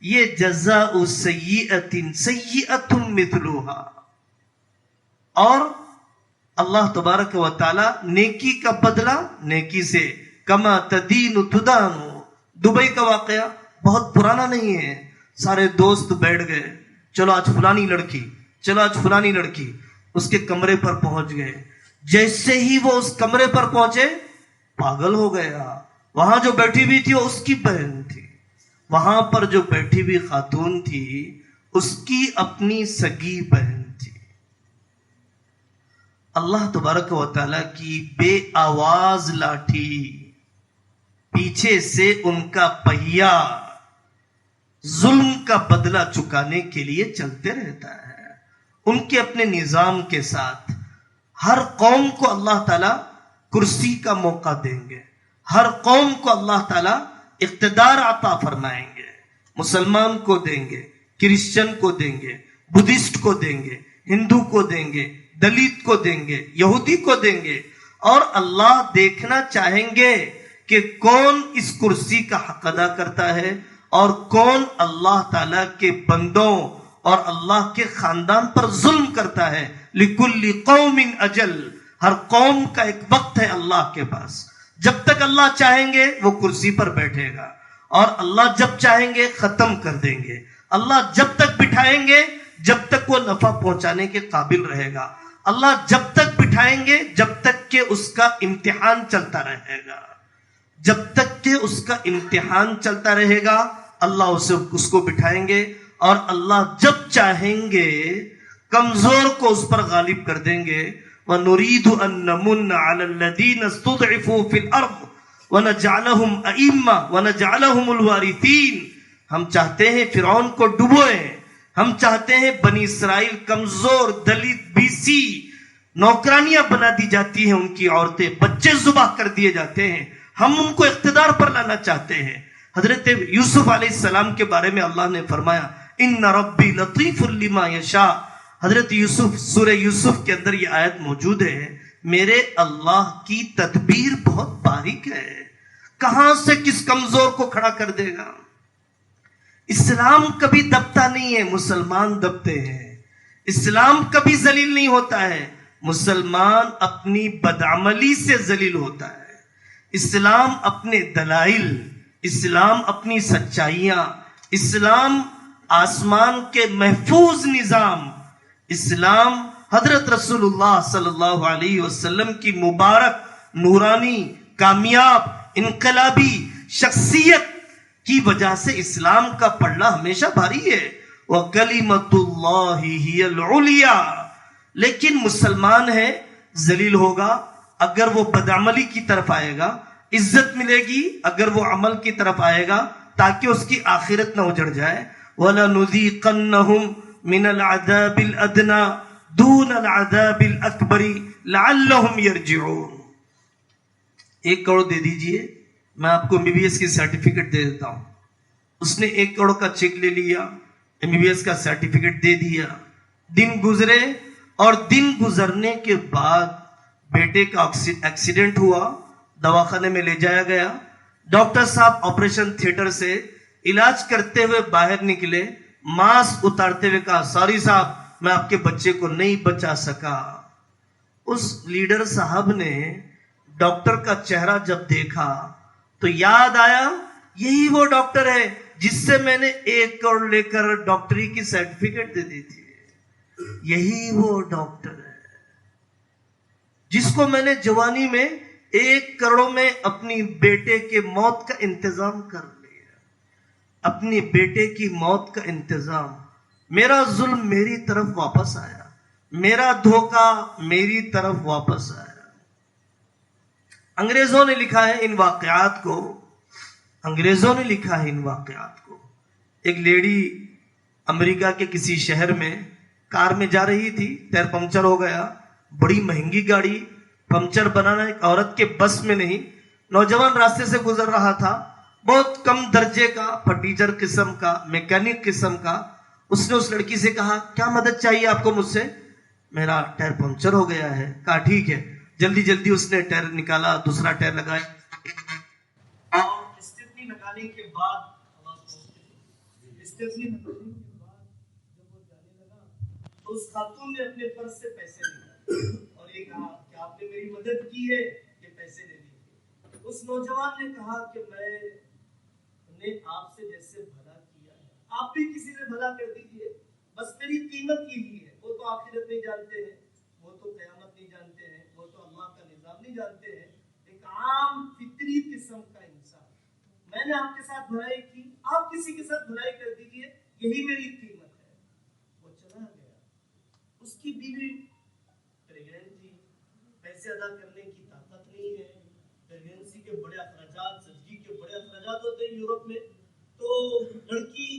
یہ جزاء سیئۃ سیئۃ مثلها، اور اللہ تبارک و تعالی نیکی کا بدلہ نیکی سے، کما تدین تدان. دبئی کا واقعہ بہت پرانا نہیں ہے. سارے دوست بیٹھ گئے، چلو آج فلانی لڑکی، چلو آج فلانی لڑکی. اس کے کمرے پر پہنچ گئے. جیسے ہی وہ اس کمرے پر پہنچے پاگل ہو گیا. وہاں جو بیٹھی ہوئی تھی وہ اس کی بہن تھی. وہاں پر جو بیٹھی ہوئی خاتون تھی اس کی اپنی سگی بہن تھی. اللہ تبارک و تعالیٰ کی بے آواز لاٹھی پیچھے سے ان کا پہیا ظلم کا بدلہ چکانے کے لیے چلتے رہتا ہے. ان کے اپنے نظام کے ساتھ ہر قوم کو اللہ تعالیٰ کرسی کا موقع دیں گے. ہر قوم کو اللہ تعالیٰ اقتدار عطا فرمائیں گے. مسلمان کو دیں گے، کرسچن کو دیں گے، بدھسٹ کو دیں گے، ہندو کو دیں گے، دلت کو دیں گے، یہودی کو دیں گے. اور اللہ دیکھنا چاہیں گے کہ کون اس کرسی کا حق ادا کرتا ہے اور کون اللہ تعالیٰ کے بندوں اور اللہ کے خاندان پر ظلم کرتا ہے. لِكُلِّ قَوْمٍ أَجَلٍ. ہر قوم کا ایک وقت ہے اللہ کے پاس. جب تک اللہ چاہیں گے وہ کرسی پر بیٹھے گا اور اللہ جب چاہیں گے ختم کر دیں گے. اللہ جب تک بٹھائیں گے جب تک وہ نفع پہنچانے کے قابل رہے گا. اللہ جب تک بٹھائیں گے جب تک کہ اس کا امتحان چلتا رہے گا. جب تک کہ اس کا امتحان چلتا رہے گا اللہ اس کو بٹھائیں گے. اور اللہ جب چاہیں گے کمزور کو اس پر غالب کر دیں گے. وَنُرِيدُ أَن نَّمُنَّ عَلَى الَّذِينَ اسْتُضْعِفُوا فِي الْأَرْضِ وَنَجْعَلَهُمْ أَئِمَّةً وَنَجْعَلَهُمُ الْوَارِثِينَ. ہم چاہتے ہیں فرعون کو ڈبوئیں. ہم چاہتے ہیں بنی اسرائیل کمزور دلت بیسی نوکرانیاں بنا دی جاتی ہیں، ان کی عورتیں بچے ذبح کر دیے جاتے ہیں. ہم ان کو اقتدار پر لانا چاہتے ہیں. حضرت یوسف علیہ السلام کے بارے میں اللہ نے فرمایا ان ربی لطیف لما یشاء. حضرت یوسف، سورہ یوسف کے اندر یہ آیت موجود ہے. میرے اللہ کی تدبیر بہت باریک ہے. کہاں سے کس کمزور کو کھڑا کر دے گا. اسلام کبھی دبتا نہیں ہے، مسلمان دبتے ہیں. اسلام کبھی ذلیل نہیں ہوتا ہے، مسلمان اپنی بدعملی سے ذلیل ہوتا ہے. اسلام اپنے دلائل، اسلام اپنی سچائیاں، اسلام آسمان کے محفوظ نظام، اسلام حضرت رسول اللہ صلی اللہ علیہ وسلم کی مبارک نورانی کامیاب انقلابی شخصیت کی وجہ سے اسلام کا پلڑا ہمیشہ بھاری ہے. وَكَلِمَةُ اللَّهِ هِيَ الْعُلْيَا. لیکن مسلمان ہے ذلیل ہوگا اگر وہ بدعملی کی طرف آئے گا، عزت ملے گی اگر وہ عمل کی طرف آئے گا تاکہ اس کی آخرت نہ اجڑ جائے. وَلَنُذِيقَنَّهُمْ مِنَ الْعَذَابِ الْأَدْنَى دُونَ الْعَذَابِ الْأَكْبَرِ لَعَلَّهُمْ يَرْجِعُونَ. 1 کروڑ دے دیجئے، میں آپ کو MBBS کی سرٹیفکیٹ دے دیتا ہوں. اس نے 1 کروڑ کا چیک لے لیا، MBBS کا سرٹیفکیٹ دے دیا. دن گزرے اور دن گزرنے کے بعد بیٹے کا ایکسیڈنٹ ہوا، دواخانے میں لے جایا گیا. ڈاکٹر صاحب آپریشن تھیٹر سے علاج کرتے ہوئے باہر نکلے، ماسک اتارتے ہوئے کہا سوری صاحب میں آپ کے بچے کو نہیں بچا سکا. اس لیڈر صاحب نے ڈاکٹر کا چہرہ جب دیکھا تو یاد آیا یہی وہ ڈاکٹر ہے جس سے میں نے 1 کروڑ لے کر ڈاکٹری کی سرٹیفکیٹ دے دی تھی. یہی وہ ڈاکٹر ہے جس کو میں نے جوانی میں 1 کروڑ میں اپنی بیٹے کے موت کا انتظام کر لیا. اپنی بیٹے کی موت کا انتظام. میرا ظلم میری طرف واپس آیا، میرا دھوکہ میری طرف واپس آیا. انگریزوں نے لکھا ہے ان واقعات کو، انگریزوں نے لکھا ہے ان واقعات کو. ایک لیڈی امریکہ کے کسی شہر میں کار میں جا رہی تھی، ٹائر پنکچر ہو گیا. بڑی مہنگی گاڑی، پنکچر بنانا ایک عورت کے بس میں نہیں. نوجوان راستے سے گزر رہا تھا، بہت کم درجے کا فرٹیچر قسم کا، میکینک قسم کا. اس نے اس لڑکی سے کہا کیا مدد چاہیے آپ کو مجھ سے؟ میرا ٹائر پنکچر ہو گیا ہے. کہا ٹھیک ہے. جلدی جلدی اس نے ٹائر نکالا، دوسرا ٹائر لگایا اور اسٹیپنی لگانے کے بعد جب وہ جانے لگا تو اس خاتون نے اپنے پرس سے پیسے نکالے اور نے کہا کہ آپ نے میری مدد کی ہے، یہ پیسے لے لیجیے۔ اس نوجوان نے کہا کہ میں نے آپ سے جیسے بھلا کیا ہے آپ بھی کسی سے بھلا کر دیجیے، بس میری قیمت یہی ہے۔ وہ تو آخرت نہیں جانتے ہیں، وہ تو قیامت نہیں جانتے ہیں، وہ تو اللہ کا نظام نہیں جانتے ہیں، ایک عام فطری قسم کا انسان، میں نے آپ کے ساتھ بھلائی کی، آپ کسی کے ساتھ بھلائی کر دیجیے، یہی میری قیمت ہے۔ وہ چلا گیا۔ اس کی بیوی پریگننٹ تھی، پیسے ادا کرنے کی طاقت نہیں ہے، پریگننسی کے بڑے اخراجات، زچگی کے بڑے اخراجات ہوتے ہیں یورپ میں، تو لڑکی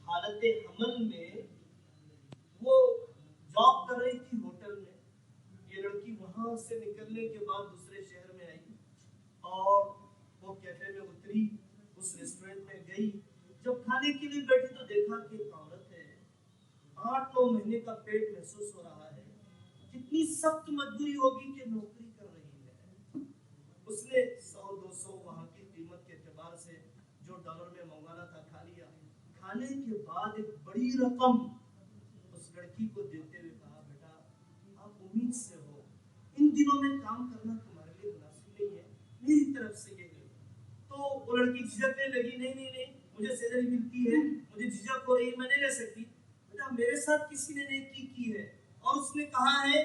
حالت حمل میں وہ جاب کر رہی تھی ہوٹل میں۔ یہ لڑکی وہاں سے نکلنے کے بعد دوسرے شہر میں آئی اور وہ کیفے میں اتری، اس ریسٹورنٹ میں گئی، جب کھانے کے لیے بیٹھی تو دیکھا کہ ایک عورت ہے، 8-9 مہینے کا پیٹ محسوس ہو رہا ہے، کتنی سخت مجبوری ہوگی کہ نوکری کر رہی ہے۔ اس نے 100-200 وہاں کی قیمت کے اعتبار سے جو ڈالر میں منگوانا تھا کھا لیا۔ کھانے کے بعد ایک بڑی رقم اس لڑکی کو دیتے ہوئے کہا، بیٹا آپ امید سے ہو، ان دنوں میں کام کرنا تمہارے لیے مناسب نہیں ہے، میری طرف سے یہ نہیں۔ تو وہ لڑکی جھجکنے لگی، نہیں مجھے سیلری ملتی ہے، مجھے جھجک ہو رہی ہے، میں نہیں لے سکتی۔ بیٹا میرے ساتھ کسی نے نیکی کی ہے اور اس نے کہا ہے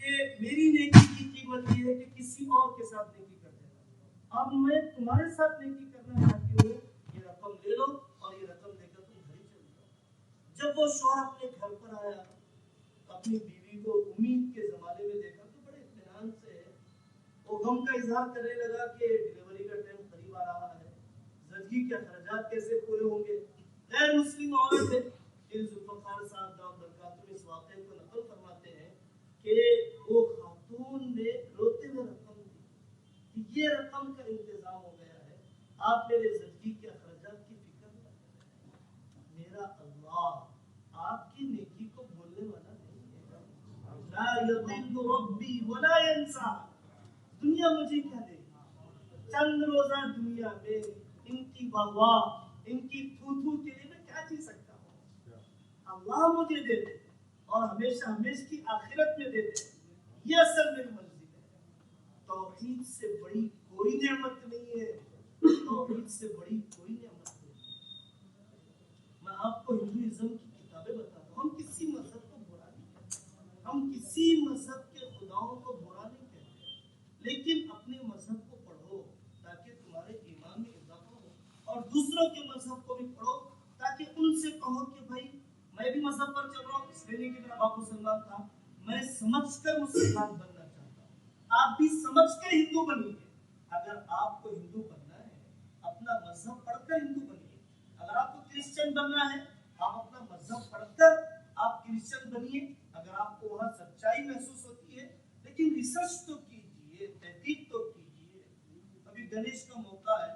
کہ میری نیکی کی قیمت یہ ہے کہ کسی اور کے ساتھ نیکی کر دینا۔ اب میں تمہارے ساتھ نیکی کرنا چاہتی ہوں، یہ رقم لے لو اور یہ رقم لے کر تم گھر ہی چل جاؤ۔ جب وہ شوہر اپنے گھر پر آیا، اپنی بیوی کو امید کے زمانے میں دیکھا تو بڑے اطمینان سے وہ غم کا اظہار کرنے لگا کہ ڈیلیوری کا ٹائم قریب آ رہا ہے، زچگی کے اخراجات کیسے پورے ہوں گے۔ غیر مسلم عورت ہے۔ ذوالفقار صاحب دامت برکاتہ اس واقعے کو نقل فرماتے ہیں کہ وہ خاتون نے روتے ہوئے رقم دی کہ یہ رقم کا انتظام ہو گیا ہے، آپ میرے زچگی کے اخراجات کی فکر نہ کریں، میرا اللہ آپ کی نیکی کو بولنے والا نہیں ہے، لا یضل ربی ولا ینسا۔ دنیا مجھے کیا دے گی؟ چند روزہ دنیا میں ان کی واہ ان کی تھو کے لیے میں کیا جی سکتا ہوں؟ اللہ مجھے دے دے اور ہمیشہ ہمیشہ کی آخرت میں دے دے، یہ اصل میری منزل ہے۔ توحید سے بڑی کوئی نعمت نہیں ہے، توحید سے بڑی کوئی نعمت نہیں ہے۔ میں آپ کو ہندوازم کی کتابیں بتاتا ہوں، ہم کسی مذہب کو برا نہیں کہتے، ہم کسی مذہب کے خداؤں کو برا نہیں کہتے، لیکن اپنے مذہب کو پڑھو تاکہ تمہارے ایمان میں اضافہ ہو، اور دوسروں کے مذہب کو بھی پڑھو تاکہ ان سے کہو کہ بھائی میں بھی مذہب پر چل رہا ہوں، اس لیے کہ میرا باپ مسلمان تھا، میں سمجھ کر مسلمان بننا چاہتا ہوں، آپ بھی سمجھ کر ہندو بنیے۔ اگر آپ کو ہندو بننا ہے اپنا مذہب پڑھ کر ہندو بنیے، اگر آپ کو کرسچن بننا ہے آپ اپنا مذہب پڑھ کر آپ کرسچن بنیے۔ اگر آپ کو وہاں سچائی محسوس ہوتی ہے لیکن ریسرچ تو کیجیے، تحقیق تو کیجیے۔ ابھی گنیش کا موقع ہے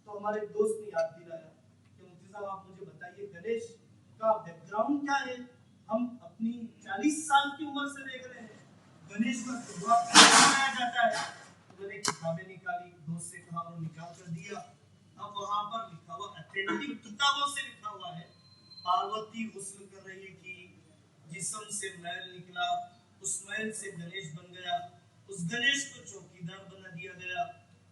تو ہمارے ایک دوست نے یاد دلایا کہ مفتی صاحب آپ مجھے بتائیے گنیش کا بیک گراؤنڈ کیا ہے؟ ہم اپنی 40 سال کی عمر سے دیکھ رہے ہیں گنیش کا دعا منایا جاتا ہے۔ تو میں نے کتابیں نکالی، دوست سے کہا اور نکال کر دیا۔ اب وہاں پر لکھا ہوا اتھینٹک کتابوں سے لکھا ہوا ہے، پاروتی غسل کر رہی تھی، جسم سے میل نکلا، اس میل سے گنیش بن گیا، اس گنیش کو چوکیدار بنا دیا گیا۔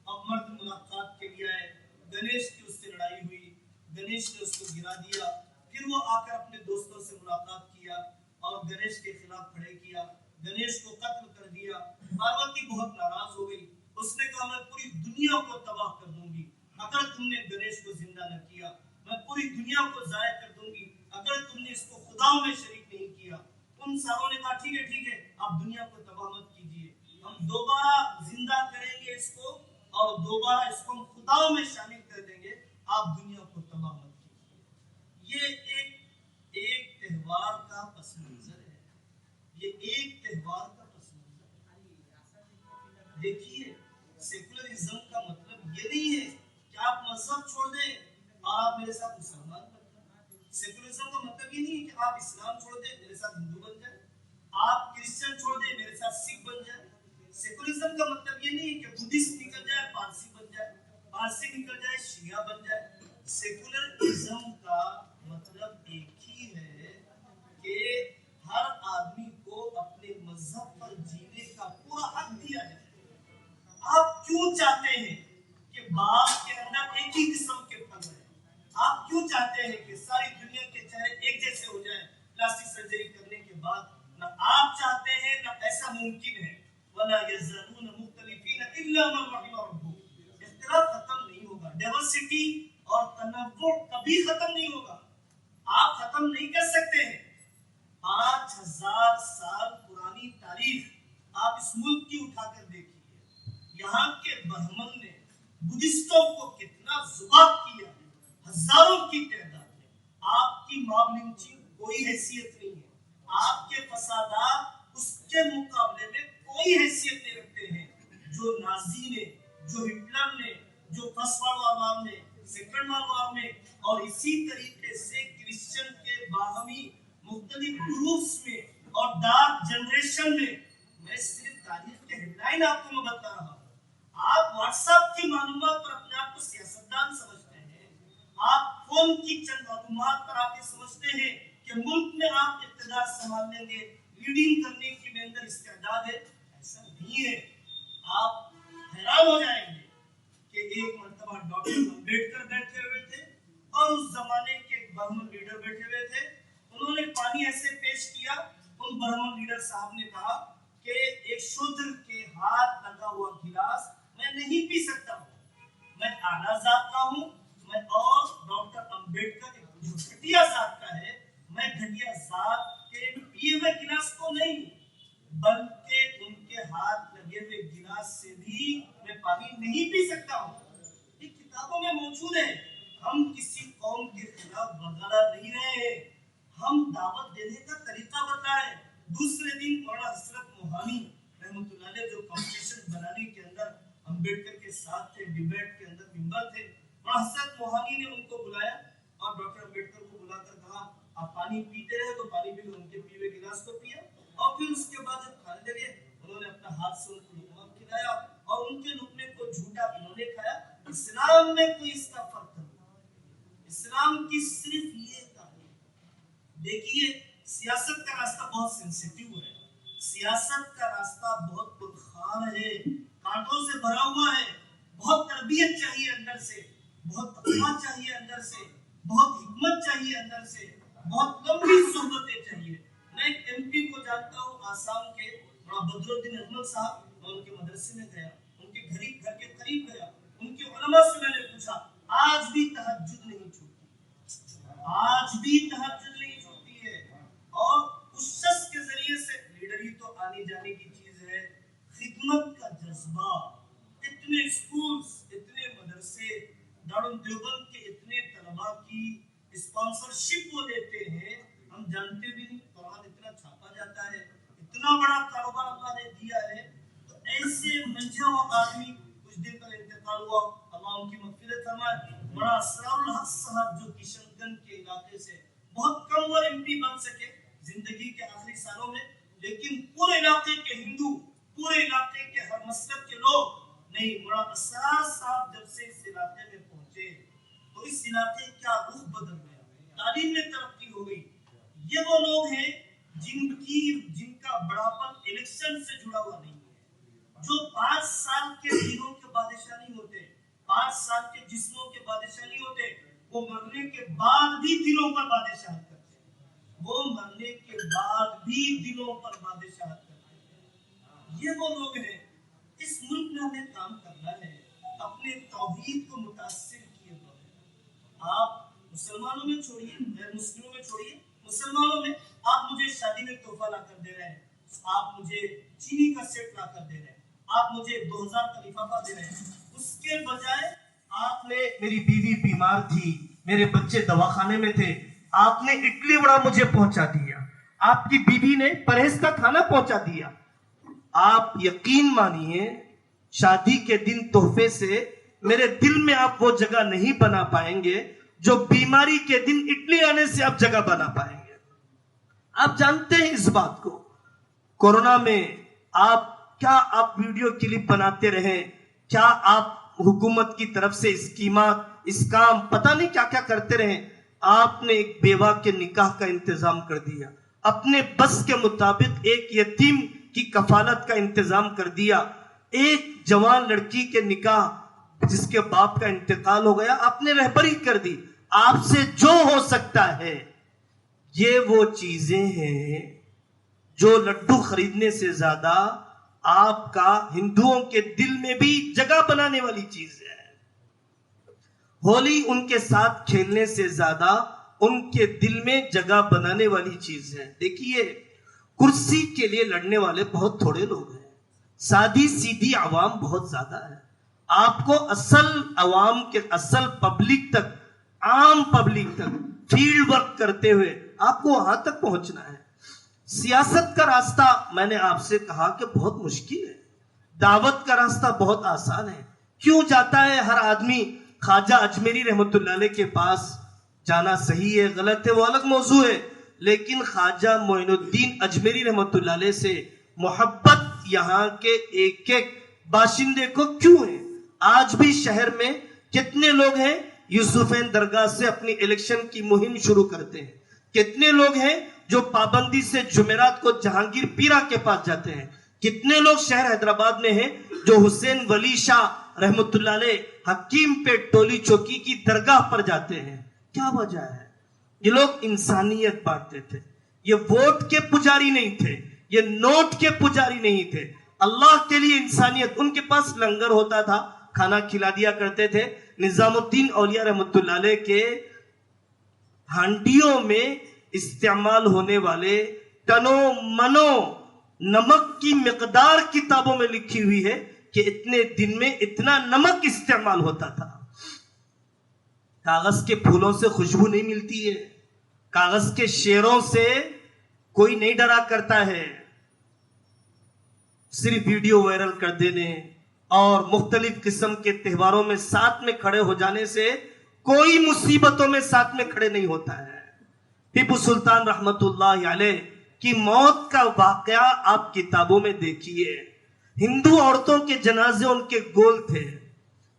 اب مرد ملاقات کے لیے آئے، گنیش کی اس سے لڑائی ہوئی، گنیش نے اس کو گرا دیا، پھر وہ آ کر اپنے دوستوں سے ملاقات کیا اور گنیش کے خلاف کھڑے کیا، گنیش کو قتل کر دیا۔ پاروتی بہت ناراض ہو گئی، اس نے کہا میں پوری دنیا کو تباہ کر دوں گی اگر تم نے گنیش کو زندہ نہ کیا، میں پوری دنیا کو ضائع کر دوں گی اگر تم نے اس کو خداؤں میں شریک نہیں کیا۔ ان ساروں نے کہا ٹھیک ہے آپ دنیا کو تباہ مت کیجیے، ہم دوبارہ زندہ کریں گے اس کو اور دوبارہ اس کو ہم خداؤں میں شامل کر دیں گے، آپ دنیا کو تباہ مت کیجیے۔ یہ ایک تہوار کا پس منظر ہے، یہ ایک تہوار کا پس منظر ہے۔ دیکھیے سیکولرزم کا مطلب یہ نہیں ہے کہ آپ مذہب چھوڑ دیں اور آپ میرے ساتھ مسلمان بن جائیں۔ سیکولرزم کا مطلب یہ نہیں ہے کہ آپ اسلام چھوڑ دیں میرے ساتھ ہندو بن جائیں، آپ کرسچن چھوڑ دیں میرے ساتھ سکھ بن جائیں۔ سیکولرزم کا مطلب یہ نہیں ہے کہ بدھسٹ نکل جائے پارسی بن جائے، پارسی نکل جائے شیعہ بن جائے۔ سیکولرزم کا مطلب ایک ہی ہے کہ ہر آدمی کو اپنے مذہب پر جینے کیوں چاہتے ہیں کہ باپ کے اندر ایک ہی قسم کے پھل ہیں؟ آپ کیوں چاہتے ہیں کہ ساری دنیا کے چہرے ایک جیسے ہو جائیں پلاسٹک سرجری کرنے کے بعد؟ نہ آپ چاہتے ہیں نہ ایسا ممکن ہے. وَلَا يَزَالُونَ مُخْتَلِفِينَ إِلَّا مَنْ رَحِمَ رَبُّكَ. اختلاف ختم نہیں ہوگا، ڈائیورسٹی اور تنوع کبھی ختم نہیں ہوگا. آپ ختم نہیں کر سکتے ہیں. 5000 سال پرانی تاریخ آپ اس ملک کی اٹھا کر دیکھیے. یہاں کے برہمن نے بدھسٹوں کو کتنا ذبح کیا، ہزاروں کی تعداد میں. آپ کی ماب لنچنگ کوئی حیثیت نہیں ہے. آپ کے فسادات اس کے مقابلے میں کوئی حیثیت نہیں رکھتے ہیں. جو نازی نے، جو ہٹلر نے، جو فرسٹ ورلڈ وار میں، سیکنڈ ورلڈ وار میں، اور اسی طریقے سے کرسچن کے باہمی مختلف گروپس میں اور ڈارک جنریشن میں صرف تاریخ کے ہیڈ لائن آپ کو میں بتا رہا ہوں. آپ واٹس ایپ کی معلومات پر اپنے آپ کو سیاستدان سمجھتے ہیں. آپ فون کی چند معلومات پر آ کے سمجھتے ہیں کہ ملک میں آپ اقتدار سنبھال لیں گے، لیڈنگ کرنے کی میرے اندر استعداد ہے. ایسا نہیں ہے. آپ حیران ہو جائیں گے کہ ایک مرتبہ ڈاکٹر امبیڈکر بیٹھے ہوئے تھے اور اس زمانے کے ایک برہمن لیڈر بیٹھے ہوئے تھے. انہوں نے پانی ایسے پیش کیا. ان برہمن لیڈر صاحب نے کہا کہ ایک شودر کے ہاتھ لگا ہوا گلاس میں نہیں پی سکتا ہوں. میں اعلیٰ ذات کا ہوں. میں اور ڈاکٹر امبیڈکر جو گھٹیا ذات کا ہے، میں گھٹیا ذات کے پیے ہوئے گلاس کو نہیں بلکہ ان کے ہاتھ لگے ہوئے گلاس سے بھی میں پانی نہیں پی سکتا ہوں. یہ کتابوں میں موجود ہے. ہم کسی قوم کے خلاف بغاڑا نہیں رہے ہیں. ہم دعوت دینے کا طریقہ بدلا ہے. دوسرے دن مولانا حضرت موہانی رحمۃ اللہ علیہ جو کمپٹیشن بنانے کے اندر امبیڈکر کے ساتھ تھے، ڈیبیٹ کے اندر ممبر تھے، مولانا حضرت موہانی نے ان کو بلایا اور ڈاکٹر امبیڈکر کو بلا کر کہا آپ پانی پیتے رہے تو پانی بھی ان کے پیے ہوئے گلاس کو پیا. اور پھر اس کے بعد جب کھانے لگے انہوں نے اپنا ہاتھ سے ان کو لقمہ کھلایا اور ان کے لقمے کو جھوٹا انہوں نے کھایا. اسلام میں کوئی اس کا فرق نہیں. اسلام کی صرف یہ تعلیم. دیکھیے سیاست کا راستہ بہت سینسیٹیو ہے. سیاست کا راستہ بہت پرخار ہے، کانٹوں سے بھرا ہوا ہے. بہت تربیت چاہیے اندر سے، بہت تقویٰ چاہیے اندر سے، بہت حکمت چاہیے اندر سے، بہت لمبی صحبتیں چاہیے. میں ایک ایم پی کو جانتا ہوں آسام کے، بدر الدین اجمل صاحب. میں ان کے مدرسے میں گیا، ان کے گھر کے قریب گیا. ان کے علماء سے میں نے پوچھا آج بھی تہجد نہیں چھوٹتی، آج بھی تہجد نہیں چھوٹتی ہے. اور اس شخص کے ذریعے سے لیڈری تو آنے جانے کی چیز ہے، خدمت کا جذبہ. اتنے اسکولز، اتنے مدرسے، دارالعلوم دیوبند کے اتنے طلباء کی اسپانسرشپ وہ دیتے ہیں، ہم جانتے بھی نہیں. قرآن اتنا چھاپا جاتا ہے، اتنا بڑا کاروبار اللہ نے دیا ہے. تو ایسے منجھا ہوا آدمی کچھ دن پہلے انتقال ہوا، اللہ ان کی مغفرت فرمائے. بڑا اسرار الحق صاحب جو کشن گنج کے علاقے سے بہت کم وہ ایم پی بن سکے زندگی کے آخری سالوں میں، لیکن پورے علاقے کے ہندو، پورے علاقے کے ہر مسلک کے لوگ نہیں. بڑا اسرار صاحب جب سے اس علاقے میں پہنچے تو اس علاقے کا رخ بدل گیا، تعلیم میں ترقی ہو گئی. یہ وہ لوگ ہیں جن کا بڑاپن الیکشن سے جڑا ہوا نہیں ہے، جو 5 سال کے دنوں کے بادشاہ نہیں ہوتے، 5 سال کے جسموں کے بادشاہ نہیں ہوتے. وہ مرنے کے بعد بھی دلوں پر بادشاہت کرتے ہیں. وہ مرنے کے بعد بھی دلوں پر بادشاہت کرتے ہیں. یہ وہ لوگ ہیں. اس ملک میں ہمیں کام کرنا ہے، اپنے توحید کو متاثر کیے بغیر. آپ مسلمانوں میں چھوڑیے، غیر مسلموں میں چھوڑیے، مسلمانوں میں آپ مجھے شادی میں تحفہ لا کر دے رہے ہیں، آپ مجھے چینی کا سیٹ لا کر دے رہے ہیں، آپ مجھے 2000 کا لفافہ دے رہے ہیں. اس کے بجائے آپ نے، میری بیوی بیمار تھی، میرے بچے دواخانے میں تھے، آپ نے اڈلی وڑا مجھے پہنچا دیا، آپ کی بیوی نے پرہیز کا کھانا پہنچا دیا. آپ یقین مانیے شادی کے دن تحفے سے میرے دل میں آپ وہ جگہ نہیں بنا پائیں گے جو بیماری کے دن اڈلی آنے سے آپ جگہ بنا پائیں گے. آپ جانتے ہیں اس بات کو. کورونا میں آپ ویڈیو کلپ بناتے رہے، کیا آپ حکومت کی طرف سے اسکیمات، اسکام، پتہ نہیں کیا کیا کرتے رہے. آپ نے ایک بیوہ کے نکاح کا انتظام کر دیا، اپنے بس کے مطابق ایک یتیم کی کفالت کا انتظام کر دیا. ایک جوان لڑکی کے نکاح جس کے باپ کا انتقال ہو گیا، آپ نے رہبری کر دی. آپ سے جو ہو سکتا ہے، یہ وہ چیزیں ہیں جو لڈو خریدنے سے زیادہ آپ کا ہندوؤں کے دل میں بھی جگہ بنانے والی چیز ہے. ہولی ان کے ساتھ کھیلنے سے زیادہ ان کے دل میں جگہ بنانے والی چیز ہے. دیکھیے، کرسی کے لیے لڑنے والے بہت تھوڑے لوگ ہیں، سادی سیدھی عوام بہت زیادہ ہے. آپ کو اصل عوام کے اصل پبلک تک، عام پبلک تک فیلڈ ورک کرتے ہوئے آپ کو وہاں تک پہنچنا ہے. سیاست کا راستہ میں نے آپ سے کہا کہ بہت مشکل ہے، دعوت کا راستہ بہت آسان ہے. کیوں جاتا ہے ہر آدمی خواجہ اجمیری رحمت اللہ علیہ کے پاس؟ جانا صحیح ہے غلط ہے وہ الگ موضوع ہے، لیکن خواجہ معین الدین اجمیری رحمت اللہ علیہ سے محبت یہاں کے ایک ایک باشندے کو کیوں ہے؟ آج بھی شہر میں کتنے لوگ ہیں یوسفین درگاہ سے اپنی الیکشن کی مہم شروع کرتے ہیں؟ کتنے لوگ ہیں جو پابندی سے جمعرات کو جہانگیر پیرا کے پاس جاتے ہیں؟ کتنے لوگ شہر حیدرآباد میں ہیں جو حسین ولی شاہ رحمت اللہ علیہ حکیم پیٹ ٹولی چوکی کی درگاہ پر جاتے ہیں؟ کیا وجہ ہے؟ یہ لوگ انسانیت بانٹتے تھے، یہ ووٹ کے پجاری نہیں تھے، یہ نوٹ کے پجاری نہیں تھے. اللہ کے لیے انسانیت. ان کے پاس لنگر ہوتا تھا، کھانا کھلا دیا کرتے تھے. نظام الدین اولیاء رحمت اللہ علیہ کے ہانڈیوں میں استعمال ہونے والے ٹنوں منوں نمک کی مقدار کتابوں میں لکھی ہوئی ہے کہ اتنے دن میں اتنا نمک استعمال ہوتا تھا. کاغذ کے پھولوں سے خوشبو نہیں ملتی ہے، کاغذ کے شیروں سے کوئی نہیں ڈرا کرتا ہے. صرف ویڈیو وائرل کر دینے اور مختلف قسم کے تہواروں میں ساتھ میں کھڑے ہو جانے سے کوئی مصیبتوں میں ساتھ میں کھڑے نہیں ہوتا ہے. ٹیپو سلطان رحمت اللہ علیہ کی موت کا واقعہ آپ کتابوں میں دیکھیے. ہندو عورتوں کے جنازے ان کے گول تھے.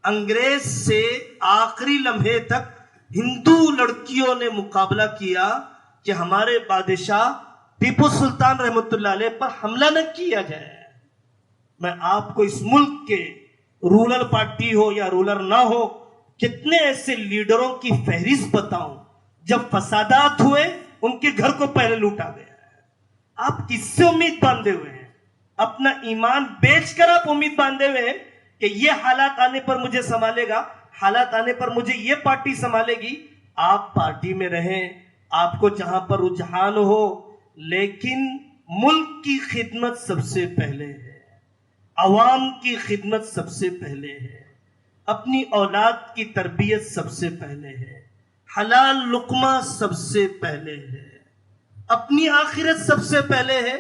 انگریز سے آخری لمحے تک ہندو لڑکیوں نے مقابلہ کیا کہ ہمارے بادشاہ ٹیپو سلطان رحمت اللہ علیہ پر حملہ نہ کیا جائے. میں آپ کو اس ملک کے رولر پارٹی ہو یا رولر نہ ہو کتنے ایسے لیڈروں کی فہرست بتاؤں جب فسادات ہوئے ان کے گھر کو پہلے لوٹا گیا. آپ کس سے امید باندھے ہوئے ہیں؟ اپنا ایمان بیچ کر آپ امید باندھے ہوئے ہیں کہ یہ حالات آنے پر مجھے سنبھالے گا، حالات آنے پر مجھے یہ پارٹی سنبھالے گی. آپ پارٹی میں رہیں، آپ کو جہاں پر رجحان ہو، لیکن ملک کی خدمت سب سے پہلے ہے، عوام کی خدمت سب سے پہلے ہے، اپنی اولاد کی تربیت سب سے پہلے ہے، حلال لقمہ سب سے پہلے ہے، اپنی آخرت سب سے پہلے ہے.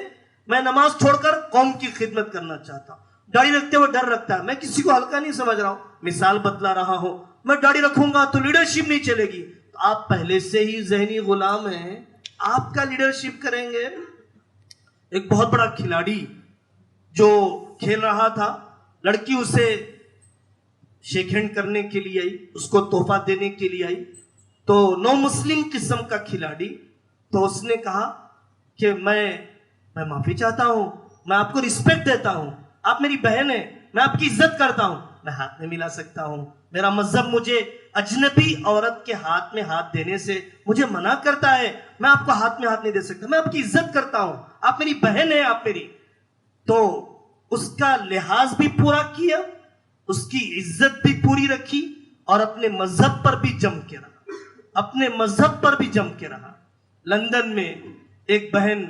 میں نماز چھوڑ کر قوم کی خدمت کرنا چاہتا ہوں. داڑھی رکھتے ہوئے ڈر رکھتا ہے. میں کسی کو ہلکا نہیں سمجھ رہا ہوں، مثال بتلا رہا ہوں. میں داڑھی رکھوں گا تو لیڈرشپ نہیں چلے گی. آپ پہلے سے ہی ذہنی غلام ہیں، آپ کا لیڈرشپ کریں گے. ایک بہت بڑا کھلاڑی جو کھیل رہا تھا، لڑکی اسے شیک ہینڈ کرنے کے لیے آئی، اس کو تحفہ دینے کے لیے آئی. تو نو مسلم قسم کا کھلاڑی، تو اس نے کہا کہ میں معافی چاہتا ہوں، میں آپ کو رسپیکٹ دیتا ہوں، آپ میری بہن ہیں، میں آپ کی عزت کرتا ہوں، میں ہاتھ نہیں ملا سکتا ہوں، میرا مذہب مجھے اجنبی عورت کے ہاتھ میں ہاتھ دینے سے مجھے منع کرتا ہے، میں آپ کو ہاتھ میں ہاتھ نہیں دے سکتا، میں آپ کی عزت کرتا ہوں، آپ میری بہن ہیں، آپ میری. تو اس کا لحاظ بھی پورا کیا، اس کی عزت بھی پوری رکھی، اور اپنے مذہب پر بھی جم کے رہا، اپنے مذہب پر بھی جم کے رہا. لندن میں ایک بہن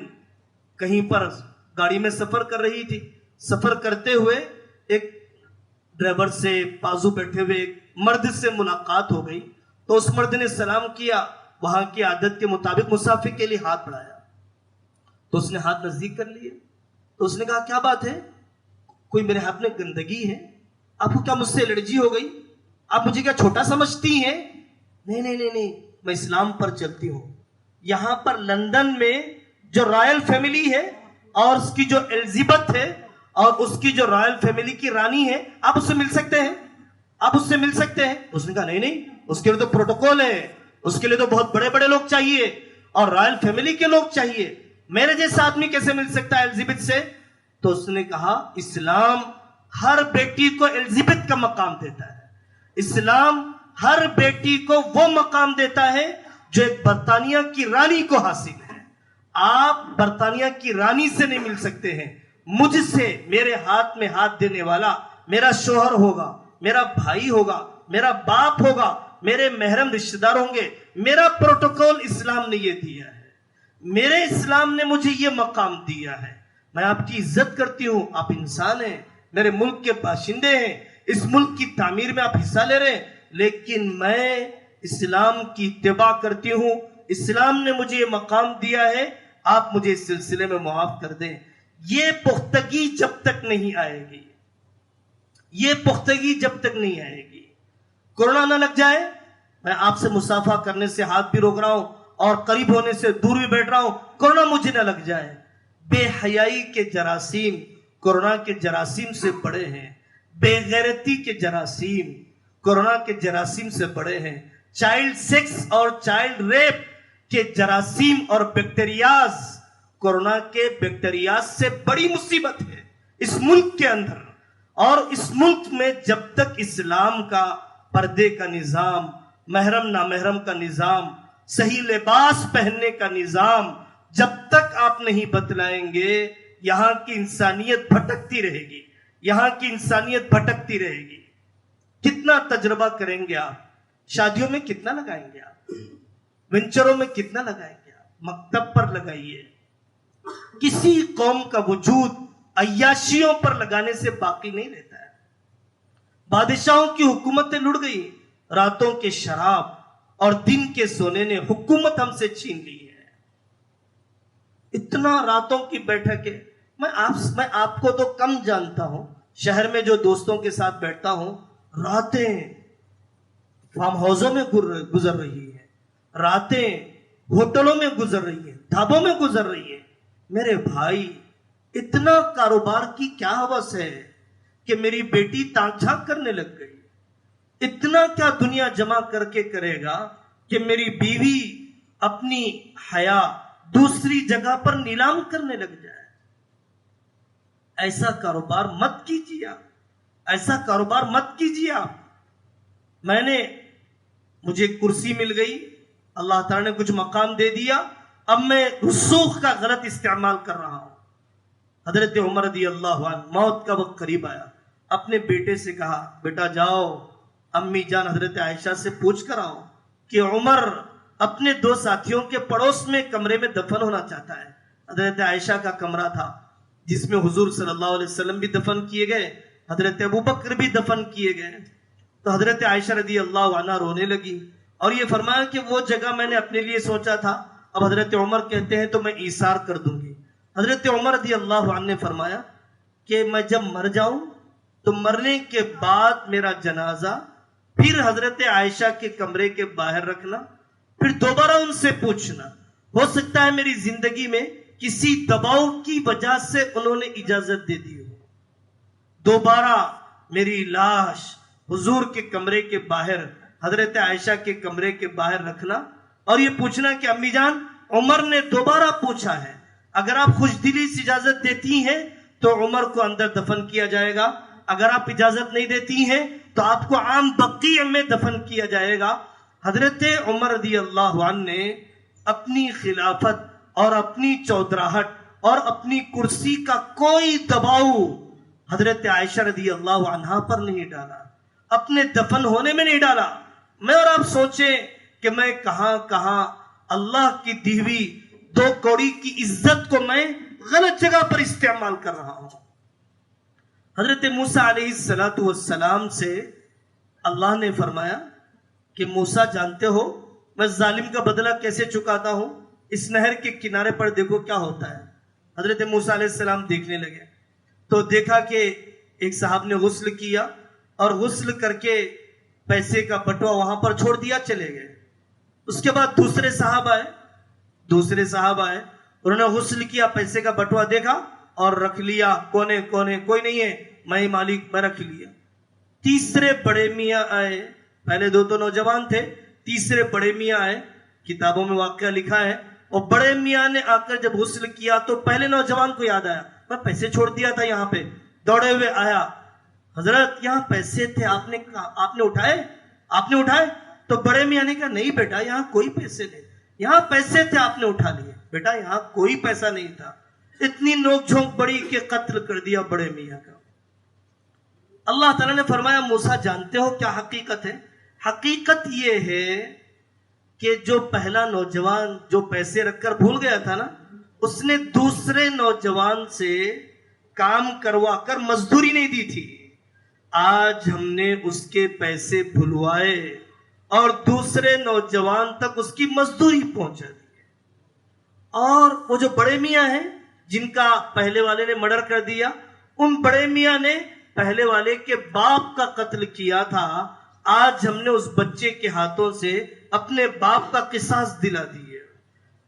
کہیں پر گاڑی میں سفر کر رہی تھی. سفر کرتے ہوئے ایک ڈرائیور سے بازو بیٹھے ہوئے ایک مرد سے ملاقات ہو گئی. تو اس مرد نے سلام کیا، وہاں کی عادت کے مطابق مسافر کے لیے ہاتھ بڑھایا. تو اس نے ہاتھ نزدیک کر لیے. تو اس نے کہا کیا بات ہے، کوئی میرے ہاتھ میں گندگی ہے، آپ کو کیا مجھ سے الرجی ہو گئی، آپ مجھے کیا چھوٹا سمجھتی ہیں؟ نہیں نہیں نہیں نہیں، میں اسلام پر چلتی ہوں. یہاں پر لندن میں جو رائل فیملی ہے اور اس کی جو الزبتھ ہے اور اس کی جو رائل فیملی کی رانی ہے، آپ اس سے مل سکتے ہیں، آپ اس سے مل سکتے ہیں. اس نے کہا نہیں نہیں، اس کے لیے تو پروٹوکول ہے، اس کے لیے تو بہت بڑے بڑے لوگ چاہیے اور رائل فیملی کے لوگ چاہیے، میرے جیسا آدمی کیسے مل سکتا ہے الزبتھ سے؟ تو اس نے کہا اسلام ہر بیٹی کو الزبتھ کا مقام دیتا ہے. اسلام ہر بیٹی کو وہ مقام دیتا ہے جو ایک برطانیہ کی رانی کو حاصل ہے. آپ برطانیہ کی رانی سے نہیں مل سکتے ہیں. مجھ سے میرے ہاتھ میں ہاتھ دینے والا میرا شوہر ہوگا, میرا بھائی ہوگا, میرا باپ ہوگا, میرے محرم رشتہ دار ہوں گے. میرا پروٹوکول اسلام نے یہ دیا ہے, میرے اسلام نے مجھے یہ مقام دیا ہے. میں آپ کی عزت کرتی ہوں, آپ انسان ہیں, میرے ملک کے باشندے ہیں, اس ملک کی تعمیر میں آپ حصہ لے رہے ہیں, لیکن میں اسلام کی اتباع کرتی ہوں. اسلام نے مجھے یہ مقام دیا ہے, آپ مجھے اس سلسلے میں معاف کر دیں. یہ پختگی جب تک نہیں آئے گی, یہ پختگی جب تک نہیں آئے گی, کورونا نہ لگ جائے. میں آپ سے مصافحہ کرنے سے ہاتھ بھی روک رہا ہوں اور قریب ہونے سے دور بھی بیٹھ رہا ہوں, کورونا مجھے نہ لگ جائے. بے حیائی کے جراثیم کورونا کے جراثیم سے بڑے ہیں. بے غیرتی کے جراثیم کورونا کے جراثیم سے بڑے ہیں. چائلڈ سیکس اور چائلڈ ریپ کے جراثیم اور بیکٹیریاز کورونا کے بیکٹیریاز سے بڑی مصیبت ہے اس ملک کے اندر. اور اس ملک میں جب تک اسلام کا پردے کا نظام, محرم نامحرم کا نظام, صحیح لباس پہننے کا نظام جب تک آپ نہیں بتلائیں گے, یہاں کی انسانیت بھٹکتی رہے گی, یہاں کی انسانیت بھٹکتی رہے گی. کتنا تجربہ کریں گے آپ, شادیوں میں کتنا لگائیں گے آپ, وینچروں میں کتنا لگائیں گے آپ, مکتب پر لگائیے. کسی قوم کا وجود عیاشیوں پر لگانے سے باقی نہیں رہتا ہے. بادشاہوں کی حکومتیں لڑ گئی, راتوں کے شراب اور دن کے سونے نے حکومت ہم سے چھین لی ہے. اتنا راتوں کی بیٹھک ہے. میں آپ کو تو کم جانتا ہوں, شہر میں جو دوستوں کے ساتھ بیٹھتا ہوں, راتیں فارم ہاؤسوں میں گزر رہی ہیں, راتیں ہوٹلوں میں گزر رہی ہیں, ڈھابوں میں گزر رہی ہیں. میرے بھائی, اتنا کاروبار کی کیا ہوس ہے کہ میری بیٹی تانک جھانک کرنے لگ گئی. اتنا کیا دنیا جمع کر کے کرے گا کہ میری بیوی اپنی حیا دوسری جگہ پر نیلام کرنے لگ جائے. ایسا کاروبار مت کیجیے آپ, ایسا کاروبار مت کیجیے آپ. مجھے کرسی مل گئی, اللہ تعالیٰ نے کچھ مقام دے دیا, اب میں رسوخ کا غلط استعمال کر رہا ہوں. حضرت عمر رضی اللہ عنہ موت کا وقت قریب آیا, اپنے بیٹے سے کہا, بیٹا جاؤ امی جان حضرت عائشہ سے پوچھ کر آؤ کہ عمر اپنے 2 ساتھیوں کے پڑوس میں کمرے میں دفن ہونا چاہتا ہے. حضرت عائشہ کا کمرہ تھا جس میں حضور صلی اللہ علیہ وسلم بھی دفن کیے گئے, حضرت ابوبکر بھی دفن کیے گئے. تو حضرت عائشہ رضی اللہ عنہ رونے لگی اور یہ فرمایا کہ وہ جگہ میں نے اپنے لیے سوچا تھا, اب حضرت عمر کہتے ہیں تو میں ایثار کر دوں گی. حضرت عمر رضی اللہ عنہ نے فرمایا کہ میں جب مر جاؤں تو مرنے کے بعد میرا جنازہ پھر حضرت عائشہ کے کمرے کے باہر رکھنا, پھر دوبارہ ان سے پوچھنا. ہو سکتا ہے میری زندگی میں کسی دباؤ کی وجہ سے انہوں نے اجازت دے دی ہو. دوبارہ میری لاش حضور کے کمرے کے باہر, حضرت عائشہ کے کمرے کے باہر رکھنا اور یہ پوچھنا کہ امی جان عمر نے دوبارہ پوچھا ہے, اگر آپ خوش دلی سے اجازت دیتی ہیں تو عمر کو اندر دفن کیا جائے گا, اگر آپ اجازت نہیں دیتی ہیں تو آپ کو عام بقیع میں دفن کیا جائے گا. حضرت عمر رضی اللہ عنہ نے اپنی خلافت اور اپنی چودراہٹ اور اپنی کرسی کا کوئی دباؤ حضرت عائشہ رضی اللہ عنہا پر نہیں ڈالا, اپنے دفن ہونے میں نہیں ڈالا. میں اور آپ سوچیں کہ میں کہاں کہاں اللہ کی دی ہوئی 2 کوڑی کی عزت کو میں غلط جگہ پر استعمال کر رہا ہوں. حضرت موسیٰ علیہ السلام سے اللہ نے فرمایا کہ موسیٰ جانتے ہو میں ظالم کا بدلہ کیسے چکاتا ہوں, اس نہر کے کنارے پر دیکھو کیا ہوتا ہے. حضرت موسیٰ علیہ السلام دیکھنے لگے تو دیکھا کہ ایک صاحب نے غسل کیا اور غسل کر کے پیسے کا بٹوا وہاں پر چھوڑ دیا, چلے گئے. اس کے بعد دوسرے صاحب آئے, انہوں نے غسل کیا, پیسے کا بٹوا دیکھا اور رکھ لیا کونے کونے, کوئی نہیں ہے, میں ہی مالک, میں رکھ لیا. تیسرے بڑے میاں آئے, پہلے 2 تو نوجوان تھے, تیسرے بڑے میاں آئے, کتابوں میں واقعہ لکھا ہے, اور بڑے میاں نے آ کر جب غسل کیا تو پہلے نوجوان کو یاد آیا میں پیسے چھوڑ دیا تھا یہاں پہ, دوڑے ہوئے آیا, حضرت یہاں پیسے تھے، آپ نے اٹھائے؟ تو بڑے میاں نے کہا نہیں بیٹا، یہاں کوئی پیسے نہیں، یہاں پیسے تھے آپ نے اٹھا لیے۔ بیٹا یہاں کوئی پیسہ نہیں تھا۔ اتنی نوک جھونک بڑی کہ قتل کر دیا بڑے میاں کا۔ اللہ تعالیٰ نے فرمایا موسیٰ جانتے ہو کیا حقیقت ہے؟ حقیقت یہ ہے کہ جو پہلا نوجوان جو پیسے رکھ کر بھول گیا تھا نا، اس نے دوسرے نوجوان سے کام کروا کر مزدوری نہیں دی تھی۔ آج ہم نے اس کے پیسے بھلوائے اور دوسرے نوجوان تک اس کی مزدوری پہنچا دی۔ اور وہ جو بڑے میاں ہیں جن کا پہلے والے نے مرڈر کر دیا، ان بڑے میاں نے پہلے والے کے باپ کا قتل کیا تھا۔ آج ہم نے اس بچے کے ہاتھوں سے اپنے باپ کا قصاص دلا دی ہے۔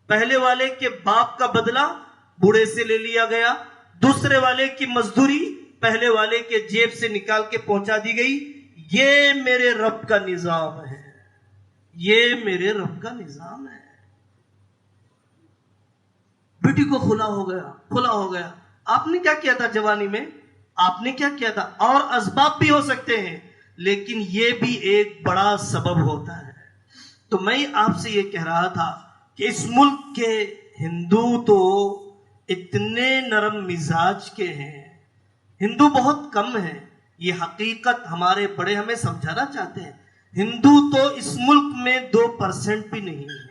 پہلے والے کے باپ کا بدلہ بوڑھے سے لے لیا گیا، دوسرے والے کی مزدوری پہلے والے کے جیب سے نکال کے پہنچا دی گئی۔ یہ میرے رب کا نظام ہے، یہ میرے رب کا نظام ہے۔ بیٹی کو کھلا ہو گیا۔ آپ نے کیا کیا تھا جوانی میں؟ آپ نے کیا کیا تھا؟ اور اسباب بھی ہو سکتے ہیں، لیکن یہ بھی ایک بڑا سبب ہوتا ہے۔ تو میں آپ سے یہ کہہ رہا تھا کہ اس ملک کے ہندو تو اتنے نرم مزاج کے ہیں، ہندو بہت کم ہیں۔ یہ حقیقت ہمارے بڑے ہمیں سمجھانا چاہتے ہیں۔ ہندو تو اس ملک میں 2% بھی نہیں ہے۔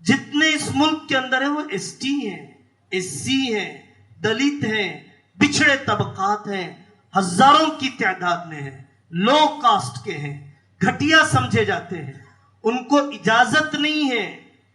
جتنے اس ملک کے اندر ہیں وہ ایس ٹی ہیں، ایس سی ہیں، دلت ہیں، پچھڑے طبقات ہیں، ہزاروں کی تعداد میں ہیں، لو کاسٹ کے ہیں، گھٹیا سمجھے جاتے ہیں۔ ان کو اجازت نہیں ہے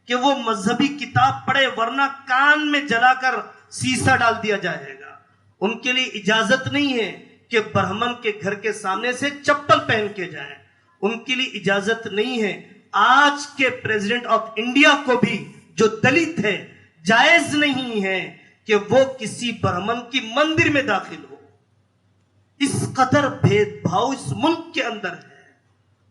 کہ وہ مذہبی کتاب پڑھے، ورنہ کان میں جلا کر سیسا ڈال دیا جائے گا۔ ان کے لیے اجازت نہیں ہے کہ برہمن کے گھر کے سامنے سے چپل پہن کے جائیں، ان کے لیے اجازت نہیں ہے۔ آج کے پریزیڈنٹ آف انڈیا کو بھی جو دلت ہے، جائز نہیں ہے کہ وہ کسی برہمن کی مندر میں داخل ہو۔ اس قدر بھید بھاؤ اس ملک کے اندر ہے۔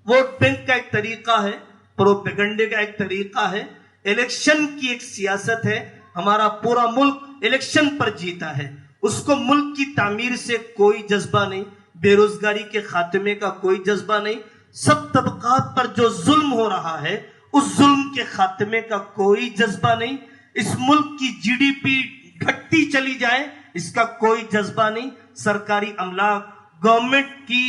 ووٹ بینک کا ایک طریقہ ہے، پروپیگنڈے کا ایک طریقہ ہے، الیکشن کی ایک سیاست ہے۔ ہمارا پورا ملک الیکشن پر جیتا ہے، اس کو ملک کی تعمیر سے کوئی جذبہ نہیں، بے روزگاری کے خاتمے کا کوئی جذبہ نہیں، سب طبقات پر جو ظلم ہو رہا ہے اس ظلم کے خاتمے کا کوئی جذبہ نہیں۔ اس ملک کی جی ڈی پی گھٹتی چلی جائے اس کا کوئی جذبہ نہیں۔ سرکاری املاک، گورنمنٹ کی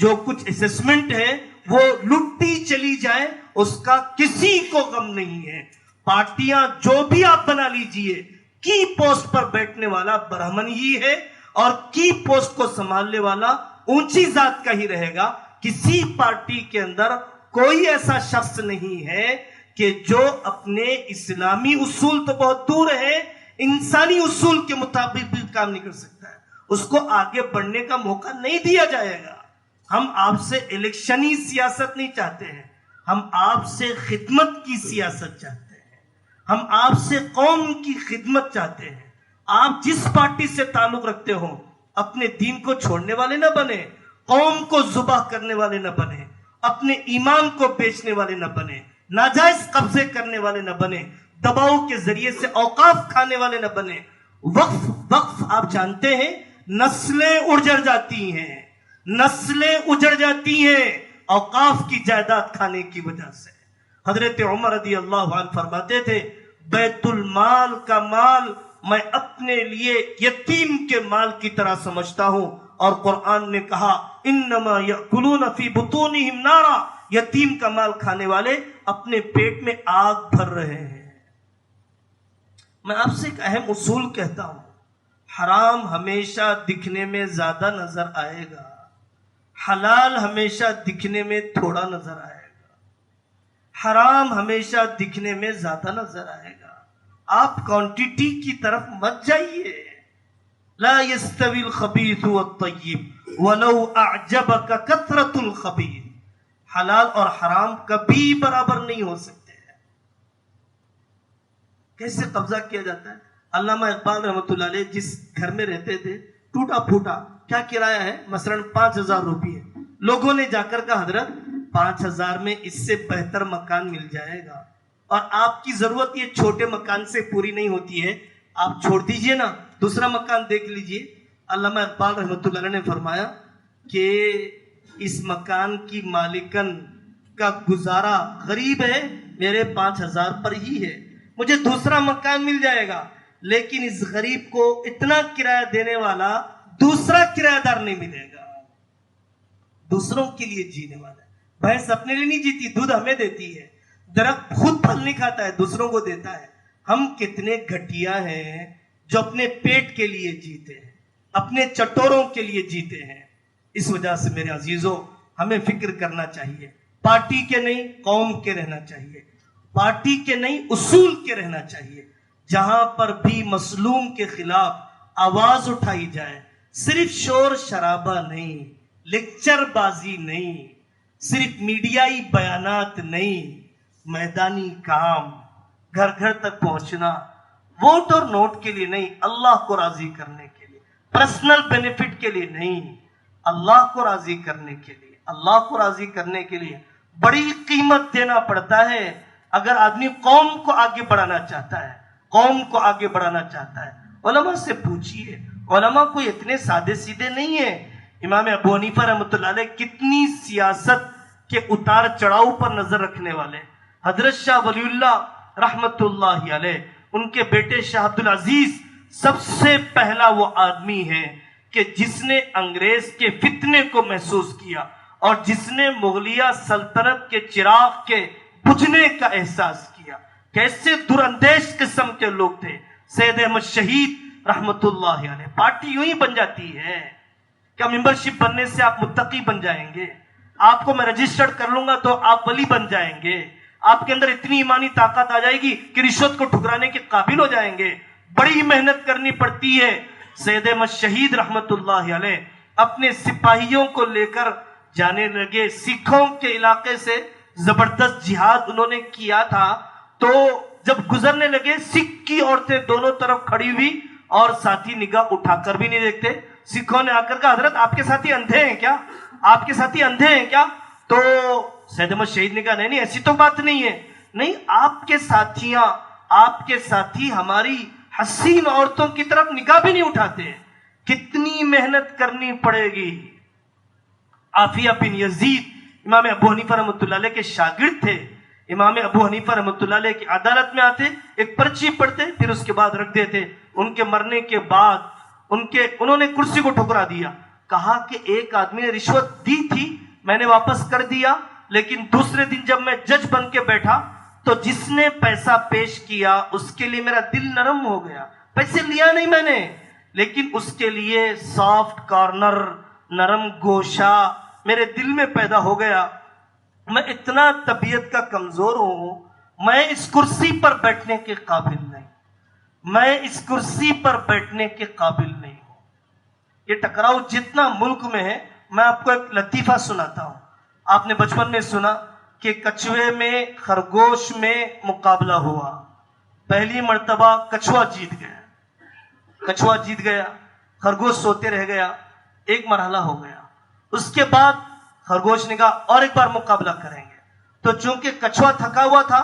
جو کچھ اسیسمنٹ ہے وہ لٹتی چلی جائے اس کا کسی کو غم نہیں ہے۔ پارٹیاں جو بھی آپ بنا لیجئے، کی پوسٹ پر بیٹھنے والا برہمن ہی ہے اور کی پوسٹ کو سنبھالنے والا اونچی ذات کا ہی رہے گا۔ کسی پارٹی کے اندر کوئی ایسا شخص نہیں ہے کہ جو اپنے اسلامی اصول تو بہت دور ہے، انسانی اصول کے مطابق بھی کام نہیں کر سکتا ہے، اس کو آگے بڑھنے کا موقع نہیں دیا جائے گا۔ ہم آپ سے الیکشنی سیاست نہیں چاہتے ہیں، ہم آپ سے خدمت کی سیاست چاہتے ہیں، ہم آپ سے قوم کی خدمت چاہتے ہیں۔ آپ جس پارٹی سے تعلق رکھتے ہو اپنے دین کو چھوڑنے والے نہ بنے، قوم کو ذبح کرنے والے نہ بنے، اپنے ایمان کو بیچنے والے نہ بنے، ناجائز قبضے کرنے والے نہ بنے، دباؤ کے ذریعے سے اوقاف کھانے والے نہ بنے۔ وقف آپ جانتے ہیں نسلیں اجڑ جاتی ہیں، نسلیں اجڑ جاتی ہیں اوقاف کی جائیداد کھانے کی وجہ سے۔ حضرت عمر رضی اللہ عنہ فرماتے تھے بیت المال کا مال میں اپنے لیے یتیم کے مال کی طرح سمجھتا ہوں، اور قرآن نے کہا انما یأکلون فی بطونہم نارا، یتیم کا مال کھانے والے اپنے پیٹ میں آگ بھر رہے ہیں۔ میں آپ سے ایک اہم اصول کہتا ہوں، حرام ہمیشہ دکھنے میں زیادہ نظر آئے گا، حلال ہمیشہ دکھنے میں تھوڑا نظر آئے گا، حرام ہمیشہ دکھنے میں زیادہ نظر آئے گا۔ آپ کوانٹیٹی کی طرف مت جائیے۔ لا يستوي الخبيث والطيب ولو اعجبك كثرة الخبيث، حلال اور حرام کبھی برابر نہیں ہو سکتے ہیں۔ کیسے قبضہ کیا جاتا ہے؟ علامہ اقبال رحمۃ اللہ علیہ جس گھر میں رہتے تھے ٹوٹا پھوٹا، کیا کرایہ ہے؟ مثلا 5000 روپیے۔ لوگوں نے جا کر کہا حضرت 5000 میں اس سے بہتر مکان مل جائے گا، اور آپ کی ضرورت یہ چھوٹے مکان سے پوری نہیں ہوتی ہے، آپ چھوڑ دیجئے نا، دوسرا مکان دیکھ لیجئے۔ علامہ اقبال رحمۃ اللہ علیہ نے فرمایا کہ اس مکان کی مالکن کا گزارا غریب ہے، میرے 5,000 پر ہی ہے، مجھے دوسرا مکان مل جائے گا، لیکن اس غریب کو اتنا کرایہ دینے والا دوسرا کرایہ دار نہیں ملے گا۔ دوسروں کے لیے جینے والا ہے۔ بھینس اپنے لیے نہیں جیتی، دودھ ہمیں دیتی ہے۔ درخت خود پھل نہیں کھاتا ہے، دوسروں کو دیتا ہے۔ ہم کتنے گھٹیا ہیں جو اپنے پیٹ کے لیے جیتے ہیں، اپنے چٹوروں کے لیے جیتے ہیں۔ اس وجہ سے میرے عزیزوں، ہمیں فکر کرنا چاہیے، پارٹی کے نہیں قوم کے رہنا چاہیے، پارٹی کے نہیں اصول کے رہنا چاہیے۔ جہاں پر بھی مظلوم کے خلاف آواز اٹھائی جائے، صرف شور شرابہ نہیں، لیکچر بازی نہیں، صرف میڈیائی بیانات نہیں، میدانی کام، گھر گھر تک پہنچنا، ووٹ اور نوٹ کے لیے نہیں، اللہ کو راضی کرنے کے لیے، پرسنل بینیفٹ کے لیے نہیں، اللہ کو راضی کرنے کے لیے۔ اللہ کو راضی کرنے کے لیے بڑی قیمت دینا پڑتا ہے۔ اگر آدمی قوم کو آگے بڑھانا چاہتا ہے، قوم کو آگے بڑھانا چاہتا ہے، علماء سے پوچھئے۔ علماء کوئی اتنے سادے سیدھے نہیں ہیں۔ امام ابو حنیفہ رحمۃ اللہ علیہ کتنی سیاست کے اتار چڑھاؤ پر نظر رکھنے والے۔ حضرت شاہ ولی اللہ رحمۃ اللہ علیہ، ان کے بیٹے شاہ عبد العزیز سب سے پہلا وہ آدمی ہے کہ جس نے انگریز کے فتنے کو محسوس کیا اور جس نے مغلیہ سلطنت کے چراغ کے بجھنے کا احساس کیا۔ کیسے دراندیش قسم کے لوگ تھے۔ سید احمد شہید رحمت اللہ علیہ۔ پارٹی یوں ہی بن جاتی ہے کہ ممبرشپ بننے سے آپ متقی بن جائیں گے، آپ کو میں رجسٹرڈ کر لوں گا تو آپ ولی بن جائیں گے، آپ کے اندر اتنی ایمانی طاقت آ جائے گی کہ رشوت کو ٹھکرانے کے قابل ہو جائیں گے۔ بڑی محنت کرنی پڑتی ہے۔ سید احمد شہید رحمت اللہ علیہ اپنے سپاہیوں کو لے کر جانے لگے، سکھوں کے علاقے سے زبردست جہاد انہوں نے کیا تھا، تو جب گزرنے لگے سکھ کی عورتیں دونوں طرف کھڑی ہوئی اور ساتھی نگاہ اٹھا کر بھی نہیں دیکھتے۔ سکھوں نے آ کر کہا حضرت آپ کے ساتھی اندھے ہیں کیا؟ آپ کے ساتھی اندھے ہیں کیا؟ تو سید احمد شہید نے کہا نہیں ایسی تو بات نہیں ہے، نہیں آپ کے ساتھی ہماری حسین عورتوں کی طرف نگاہ بھی نہیں اٹھاتے، کتنی محنت کرنی پڑے گی۔ عافیہ بن یزید امام ابو حنیفہ رحمۃ اللہ علیہ کے شاگرد تھے۔ امام ابو حنیفہ رحمۃ اللہ علیہ کی عدالت میں آتے، ایک پرچی پڑھتے، پھر اس کے بعد رکھ دیتے۔ ان کے مرنے کے بعد انہوں نے کرسی کو ٹھکرا دیا، کہا کہ ایک آدمی نے رشوت دی تھی، میں نے واپس کر دیا، لیکن دوسرے دن جب میں جج بن کے بیٹھا تو جس نے پیسہ پیش کیا اس کے لیے میرا دل نرم ہو گیا۔ پیسے لیا نہیں میں نے، لیکن اس کے لیے سافٹ کارنر، نرم گوشہ میرے دل میں پیدا ہو گیا۔ میں اتنا طبیعت کا کمزور ہوں، میں اس کرسی پر بیٹھنے کے قابل نہیں، میں اس کرسی پر بیٹھنے کے قابل نہیں ہوں۔ یہ ٹکراؤ جتنا ملک میں ہے، میں آپ کو ایک لطیفہ سناتا ہوں۔ آپ نے بچپن میں سنا کہ کچھوے میں خرگوش میں مقابلہ ہوا، پہلی مرتبہ کچھوا جیت گیا، خرگوش سوتے رہ گیا، ایک مرحلہ ہو گیا۔ اس کے بعد خرگوش نے کہا اور ایک بار مقابلہ کریں گے، تو چونکہ کچھوا تھکا ہوا تھا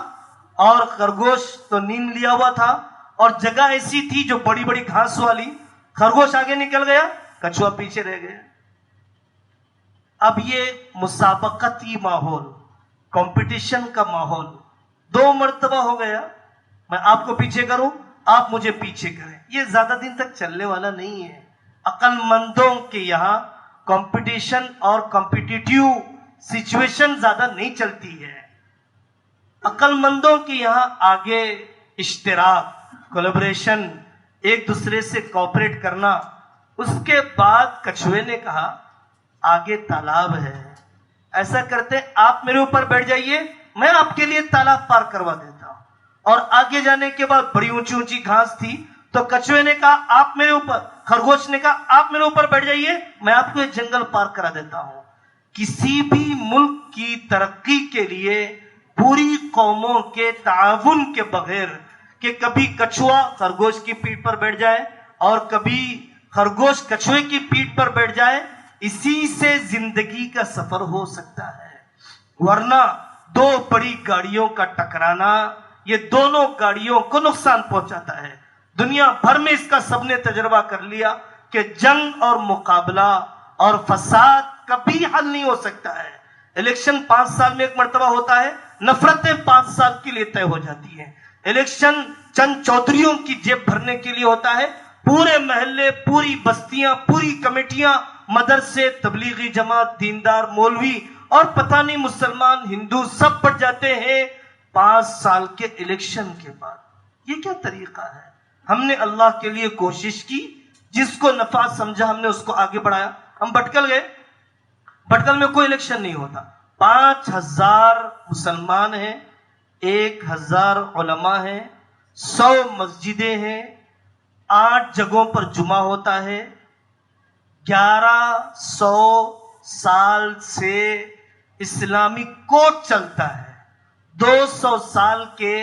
اور خرگوش تو نیند لیا ہوا تھا اور جگہ ایسی تھی جو بڑی بڑی گھاس والی، خرگوش آگے نکل گیا، کچھوا پیچھے رہ گیا۔ اب یہ مسابقتی ماحول، کمپٹیشن کا ماحول 2 مرتبہ ہو گیا، میں آپ کو پیچھے کروں، آپ مجھے پیچھے کریں، یہ زیادہ دن تک چلنے والا نہیں ہے۔ عقل مندوں کے یہاں کمپٹیشن اور کمپٹیٹیو سچویشن زیادہ نہیں چلتی ہے۔ عقل مندوں کے یہاں آگے اشتراک، کولیبریشن، ایک دوسرے سے کوآپریٹ کرنا۔ اس کے بعد کچھوے نے کہا آگے تالاب ہے، ایسا کرتے آپ میرے اوپر بیٹھ جائیے، میں آپ کے لیے تالاب پار کروا دیتا ہوں۔ اور آگے جانے کے بعد بڑی اونچی اونچی گھاس تھی، تو کچھوے نے کہا آپ میرے اوپر، خرگوش نے کہا آپ میرے اوپر بیٹھ جائیے، میں آپ کو ایک جنگل پار کرا دیتا ہوں۔ کسی بھی ملک کی ترقی کے لیے پوری قوموں کے تعاون کے بغیر کہ کبھی کچھوا خرگوش کی پیٹھ پر بیٹھ جائے اور کبھی خرگوش کچھوے کی پیٹھ پر بیٹھ جائے، اسی سے زندگی کا سفر ہو سکتا ہے۔ ورنہ 2 بڑی گاڑیوں کا ٹکرانا یہ دونوں گاڑیوں کو نقصان پہنچاتا ہے۔ دنیا بھر میں اس کا سب نے تجربہ کر لیا کہ جنگ اور مقابلہ اور فساد کبھی حل نہیں ہو سکتا ہے. الیکشن 5 سال میں ایک مرتبہ ہوتا ہے, نفرتیں 5 سال کے لیے طے ہو جاتی ہیں. الیکشن چند چودھریوں کی جیب بھرنے کے لیے ہوتا ہے. پورے محلے, پوری بستیاں, پوری کمیٹیاں, مدرسے, تبلیغی جماعت, دیندار, مولوی اور پتہ نہیں مسلمان, ہندو سب بڑھ جاتے ہیں 5 سال کے الیکشن کے بعد. یہ کیا طریقہ ہے؟ ہم نے اللہ کے لیے کوشش کی, جس کو نفع سمجھا ہم نے اس کو آگے بڑھایا. ہم بھٹکل گئے, بھٹکل میں کوئی الیکشن نہیں ہوتا. 5000 مسلمان ہیں, 1000 علماء ہیں, 100 مسجدیں ہیں, 8 جگہوں پر جمعہ ہوتا ہے. 1100 سال سے اسلامی کوڈ چلتا ہے. 200 سال کے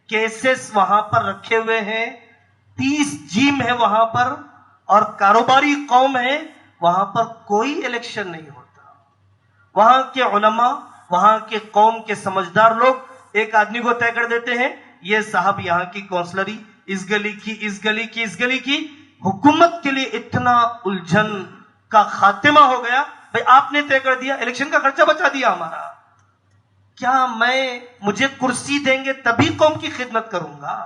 کیسز وہاں پر رکھے ہوئے ہیں. 30 جیم ہے وہاں پر, اور کاروباری قوم ہے وہاں پر. کوئی الیکشن نہیں ہوتا. وہاں کے علماء, وہاں کے قوم کے سمجھدار لوگ ایک آدمی کو طے کر دیتے ہیں, یہ صاحب یہاں کی کونسلری, اس گلی کی, اس گلی کی, اس گلی کی. حکومت کے لیے اتنا الجھن کا خاتمہ ہو گیا. بھئی آپ نے طے کر دیا, الیکشن کا خرچہ بچا دیا ہمارا. کیا مجھے کرسی دیں گے تبھی قوم کی خدمت کروں گا؟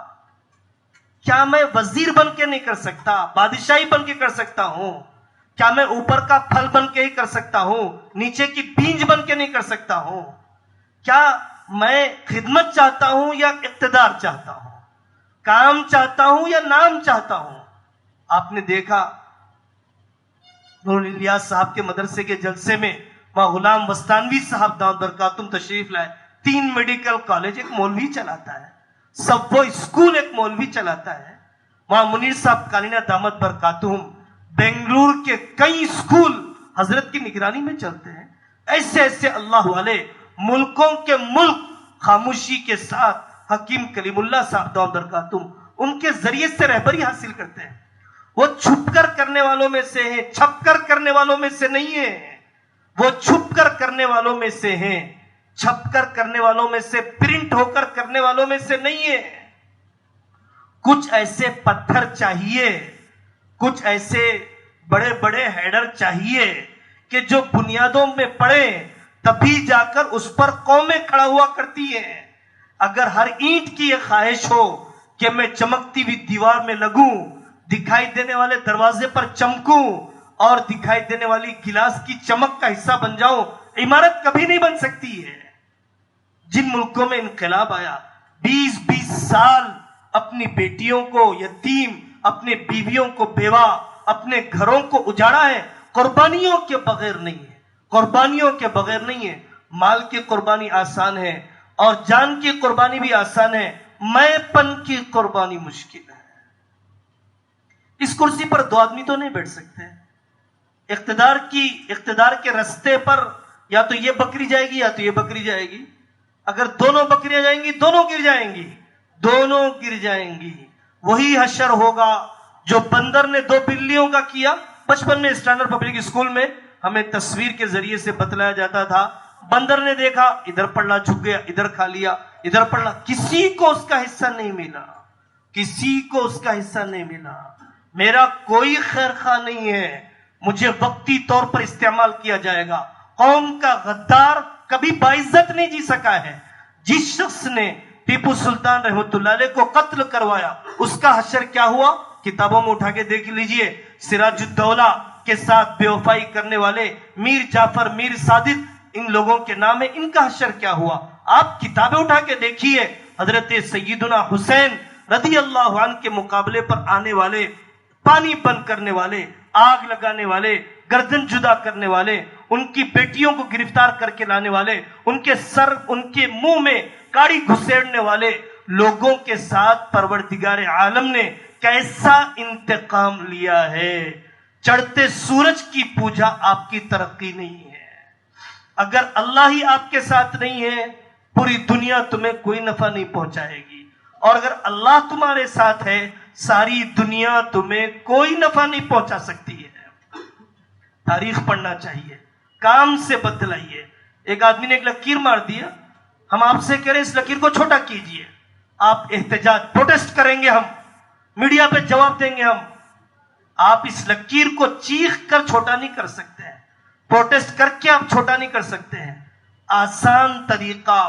کیا میں وزیر بن کے نہیں کر سکتا, بادشاہی بن کے کر سکتا ہوں؟ کیا میں اوپر کا پھل بن کے ہی کر سکتا ہوں, نیچے کی بینج بن کے نہیں کر سکتا ہوں؟ کیا میں خدمت چاہتا ہوں یا اقتدار چاہتا ہوں؟ کام چاہتا ہوں یا نام چاہتا ہوں؟ آپ نے دیکھا نور الیاس صاحب کے مدرسے کے جلسے میں وہاں غلام وستانوی صاحب دامت برکاتہم تشریف لائے. 3 میڈیکل کالج ایک مولوی چلاتا ہے, سب وہ اسکول ایک مولوی چلاتا ہے. وہاں منیر صاحب کالینہ دامت برکاتہم بنگلور کے کئی اسکول حضرت کی نگرانی میں چلتے ہیں. ایسے ایسے اللہ والے ملکوں کے ملک خاموشی کے ساتھ حکیم کلیم اللہ صاحب دامت برکاتہم ان کے ذریعے سے رہبری حاصل کرتے ہیں. وہ چھپ کر کرنے والوں میں سے ہیں, چھپ کر کرنے والوں میں سے نہیں ہیں. وہ چھپ کر کرنے والوں میں سے ہیں, چھپ کر کرنے والوں میں سے, پرنٹ ہو کر کرنے والوں میں سے نہیں ہیں. کچھ ایسے پتھر چاہیے, کچھ ایسے بڑے بڑے ہیڈر چاہیے کہ جو بنیادوں میں پڑے تبھی جا کر اس پر قومیں کھڑا ہوا کرتی ہیں. اگر ہر اینٹ کی یہ خواہش ہو کہ میں چمکتی ہوئی دیوار میں لگوں, دکھائی دینے والے دروازے پر چمکوں اور دکھائی دینے والی گلاس کی چمک کا حصہ بن جاؤں, عمارت کبھی نہیں بن سکتی ہے. جن ملکوں میں انقلاب آیا 20-20 سال اپنی بیٹیوں کو یتیم, اپنے بیویوں کو بیوہ, اپنے گھروں کو اجاڑا ہے, قربانیوں کے بغیر نہیں ہے, قربانیوں کے بغیر نہیں ہے. مال کی قربانی آسان ہے اور جان کی قربانی بھی آسان ہے, میں پن کی قربانی مشکل ہے. اس کرسی پر 2 آدمی تو نہیں بیٹھ سکتے. اقتدار کے رستے پر یا تو یہ بکری جائے گی یا تو یہ بکری جائے گی. اگر دونوں بکریاں جائیں گی دونوں گر جائیں گی, دونوں گر جائیں گی. وہی حشر ہوگا جو بندر نے 2 بلیوں کا کیا. بچپن میں اسٹینڈرڈ پبلک اسکول میں ہمیں تصویر کے ذریعے سے بتلایا جاتا تھا. بندر نے دیکھا ادھر پڑلا جھک گیا, ادھر کھا لیا, ادھر پڑلا, کسی کو اس کا حصہ نہیں ملا, کسی کو اس کا حصہ نہیں ملا. میرا کوئی خیر خواہ نہیں ہے, مجھے وقتی طور پر استعمال کیا جائے گا. قوم کا غدار کبھی باعزت نہیں جی سکا ہے. جس شخص نے ٹیپو سلطان رحمت اللہ علیہ کو قتل کروایا اس کا حشر کیا ہوا, کتابوں میں اٹھا کے دیکھ لیجئے. سراج الدولہ کے ساتھ بے وفائی کرنے والے میر جعفر, میر صادق, ان لوگوں کے نام ہے, ان کا حشر کیا ہوا. آپ کتابیں اٹھا کے دیکھیے. حضرت سیدنا حسین رضی اللہ عنہ کے مقابلے پر آنے والے, پانی بند کرنے والے, آگ لگانے والے, گردن جدا کرنے والے, ان کی بیٹیوں کو گرفتار کر کے لانے والے, ان کے سر, ان کے منہ میں کاڑی گھسیڑنے والے لوگوں کے ساتھ پروردگار عالم نے کیسا انتقام لیا ہے. چڑھتے سورج کی پوجا آپ کی ترقی نہیں ہے. اگر اللہ ہی آپ کے ساتھ نہیں ہے پوری دنیا تمہیں کوئی نفع نہیں پہنچائے گی, اور اگر اللہ تمہارے ساتھ ہے ساری دنیا تمہیں کوئی نفع نہیں پہنچا سکتی ہے. تاریخ پڑھنا چاہیے, کام سے بدلائیے. ایک آدمی نے ایک لکیر مار دیا, ہم آپ سے کہہ رہے ہیں اس لکیر کو چھوٹا کیجئے. آپ احتجاج, پروٹیسٹ کریں گے, ہم میڈیا پہ جواب دیں گے. ہم آپ اس لکیر کو چیخ کر چھوٹا نہیں کر سکتے ہیں. پروٹیسٹ کر کے آپ چھوٹا نہیں کر سکتے ہیں. آسان طریقہ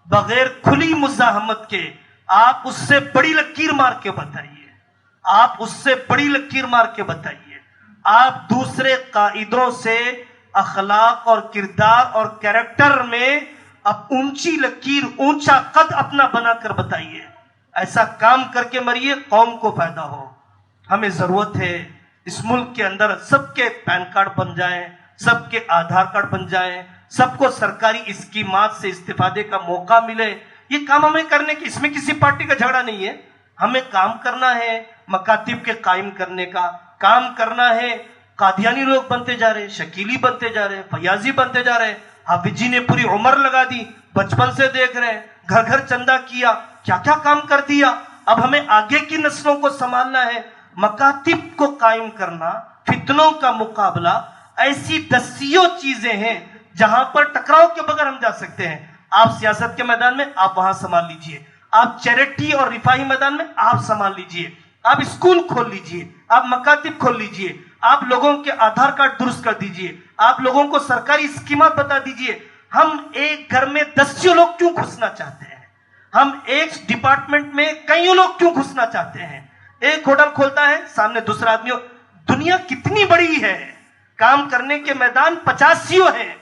بغیر کھلی مزاحمت کے آپ اس سے بڑی لکیر مار کے بتائیے. آپ اس سے بڑی لکیر مار کے بتائیے. آپ دوسرے قائدوں سے اخلاق اور کردار اور کیریکٹر میں اب اونچی لکیر اونچا قد اپنا بنا کر بتائیے. ایسا کام کر کے مریے قوم کو فائدہ ہو. ہمیں ضرورت ہے اس ملک کے اندر سب کے پین کارڈ بن جائیں, سب کے آدھار کارڈ بن جائیں, سب کو سرکاری اسکیمات سے استفادے کا موقع ملے. یہ کام ہمیں کرنے کی, اس میں کسی پارٹی کا جھگڑا نہیں ہے. ہمیں کام کرنا ہے مکاتب کے قائم کرنے کا, کام کرنا ہے. قادیانی لوگ بنتے جا رہے, شکیلی بنتے جا رہے, فیاضی بنتے جا رہے. حافظ جی نے پوری عمر لگا دی, بچپن سے دیکھ رہے ہیں, گھر گھر چندہ کیا, کیا کیا کام کر دیا. اب ہمیں آگے کی نسلوں کو سنبھالنا ہے. مکاتب کو قائم کرنا, فتنوں کا مقابلہ, ایسی دسیوں چیزیں ہیں جہاں پر ٹکراؤ کے بغیر ہم جا سکتے ہیں. آپ سیاست کے میدان میں آپ وہاں سنبھال لیجئے, آپ چیریٹی اور رفاہی میدان میں آپ سنبھال لیجئے, آپ اسکول کھول لیجئے, آپ مکاتب کھول لیجئے, آپ لوگوں کے آدھار کارڈ درست کر دیجئے, آپ لوگوں کو سرکاری اسکیمات بتا دیجئے. ہم ایک گھر میں دسیوں لوگ کیوں گھسنا چاہتے ہیں؟ ہم ایک ڈپارٹمنٹ میں کئیوں لوگ کیوں گھسنا چاہتے ہیں؟ ایک ہوٹل کھولتا ہے, سامنے دوسرا آدمی. دنیا کتنی بڑی ہے, کام کرنے کے میدان 85 ہیں.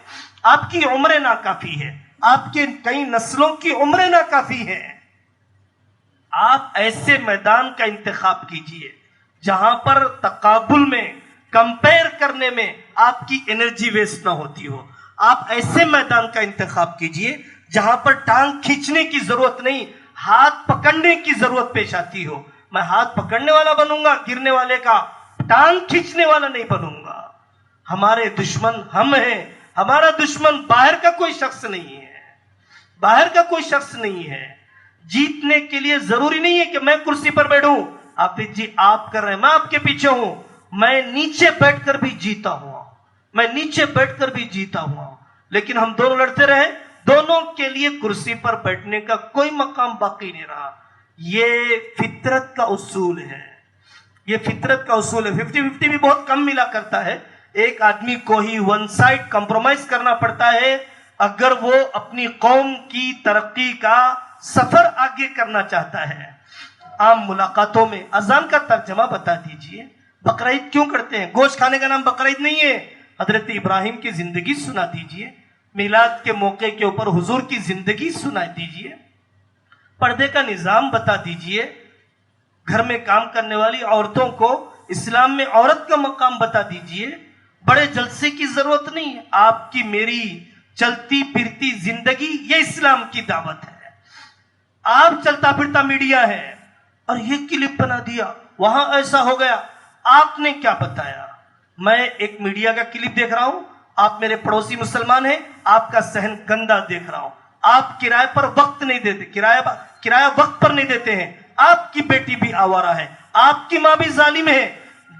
آپ کی عمریں ناکافی ہے, آپ کے کئی نسلوں کی عمریں ناکافی ہیں. آپ ایسے میدان کا انتخاب کیجئے جہاں پر تقابل میں, کمپیر کرنے میں آپ کی انرجی ویسٹ نہ ہوتی ہو. آپ ایسے میدان کا انتخاب کیجئے جہاں پر ٹانگ کھینچنے کی ضرورت نہیں, ہاتھ پکڑنے کی ضرورت پیش آتی ہو. میں ہاتھ پکڑنے والا بنوں گا, گرنے والے کا ٹانگ کھینچنے والا نہیں بنوں گا. ہمارے دشمن ہم ہیں, ہمارا دشمن باہر کا کوئی شخص نہیں ہے, باہر کا کوئی شخص نہیں ہے. جیتنے کے لیے ضروری نہیں ہے کہ میں کرسی پر بیٹھوں. حافظ جی آپ کر رہے ہیں, میں آپ کے پیچھے ہوں, میں نیچے بیٹھ کر بھی جیتا ہوا, میں نیچے بیٹھ کر بھی جیتا ہوا. لیکن ہم دونوں لڑتے رہے, دونوں کے لیے کرسی پر بیٹھنے کا کوئی مقام باقی نہیں رہا. یہ فطرت کا اصول ہے, یہ فطرت کا اصول ہے. 50-50 بھی بہت کم ملا کرتا ہے. ایک آدمی کو ہی ون سائڈ کمپرومائز کرنا پڑتا ہے اگر وہ اپنی قوم کی ترقی کا سفر آگے کرنا چاہتا ہے. عام ملاقاتوں میں اذان کا ترجمہ بتا دیجئے. بقرعید کیوں کرتے ہیں؟ گوشت کھانے کا نام بقرعید نہیں ہے. حضرت ابراہیم کی زندگی سنا دیجئے, میلاد کے موقع کے اوپر حضور کی زندگی سنا دیجئے, پردے کا نظام بتا دیجئے, گھر میں کام کرنے والی عورتوں کو اسلام میں عورت کا مقام بتا دیجئے. بڑے جلسے کی ضرورت نہیں ہے. آپ کی میری چلتی پھرتی زندگی یہ اسلام کی دعوت ہے. آپ چلتا پھرتا میڈیا ہے اور یہ کلپ بنا دیا, وہاں ایسا ہو گیا. آپ نے کیا بتایا؟ میں ایک میڈیا کا کلپ دیکھ رہا ہوں, آپ میرے پڑوسی مسلمان ہیں, آپ کا صحن گندا دیکھ رہا ہوں. آپ کرائے پر وقت نہیں دیتے, کرایہ وقت پر نہیں دیتے ہیں. آپ کی بیٹی بھی آوارہ ہے, آپ کی ماں بھی ظالم ہے.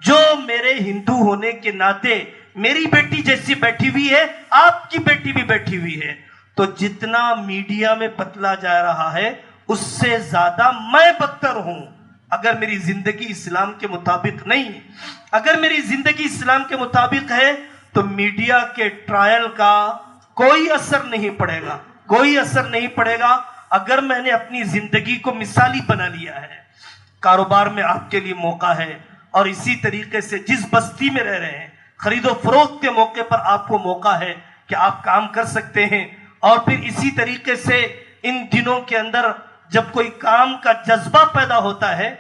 جو میرے ہندو ہونے کے ناطے میری بیٹی جیسی بیٹھی ہوئی ہے, آپ کی بیٹی بھی بیٹھی ہوئی ہے. تو جتنا میڈیا میں بتلا جا رہا ہے اس سے زیادہ میں بدتر ہوں. اگر میری زندگی اسلام کے مطابق نہیں, اگر میری زندگی اسلام کے مطابق ہے تو میڈیا کے ٹرائل کا کوئی اثر نہیں پڑے گا, کوئی اثر نہیں پڑے گا. اگر میں نے اپنی زندگی کو مثالی بنا لیا ہے, کاروبار میں آپ کے لیے موقع ہے, اور اسی طریقے سے جس بستی میں رہ رہے ہیں خرید و فروخت کے موقع پر آپ کو موقع ہے کہ آپ کام کر سکتے ہیں. اور پھر اسی طریقے سے ان دنوں کے اندر جب کوئی کام کا جذبہ پیدا ہوتا ہے,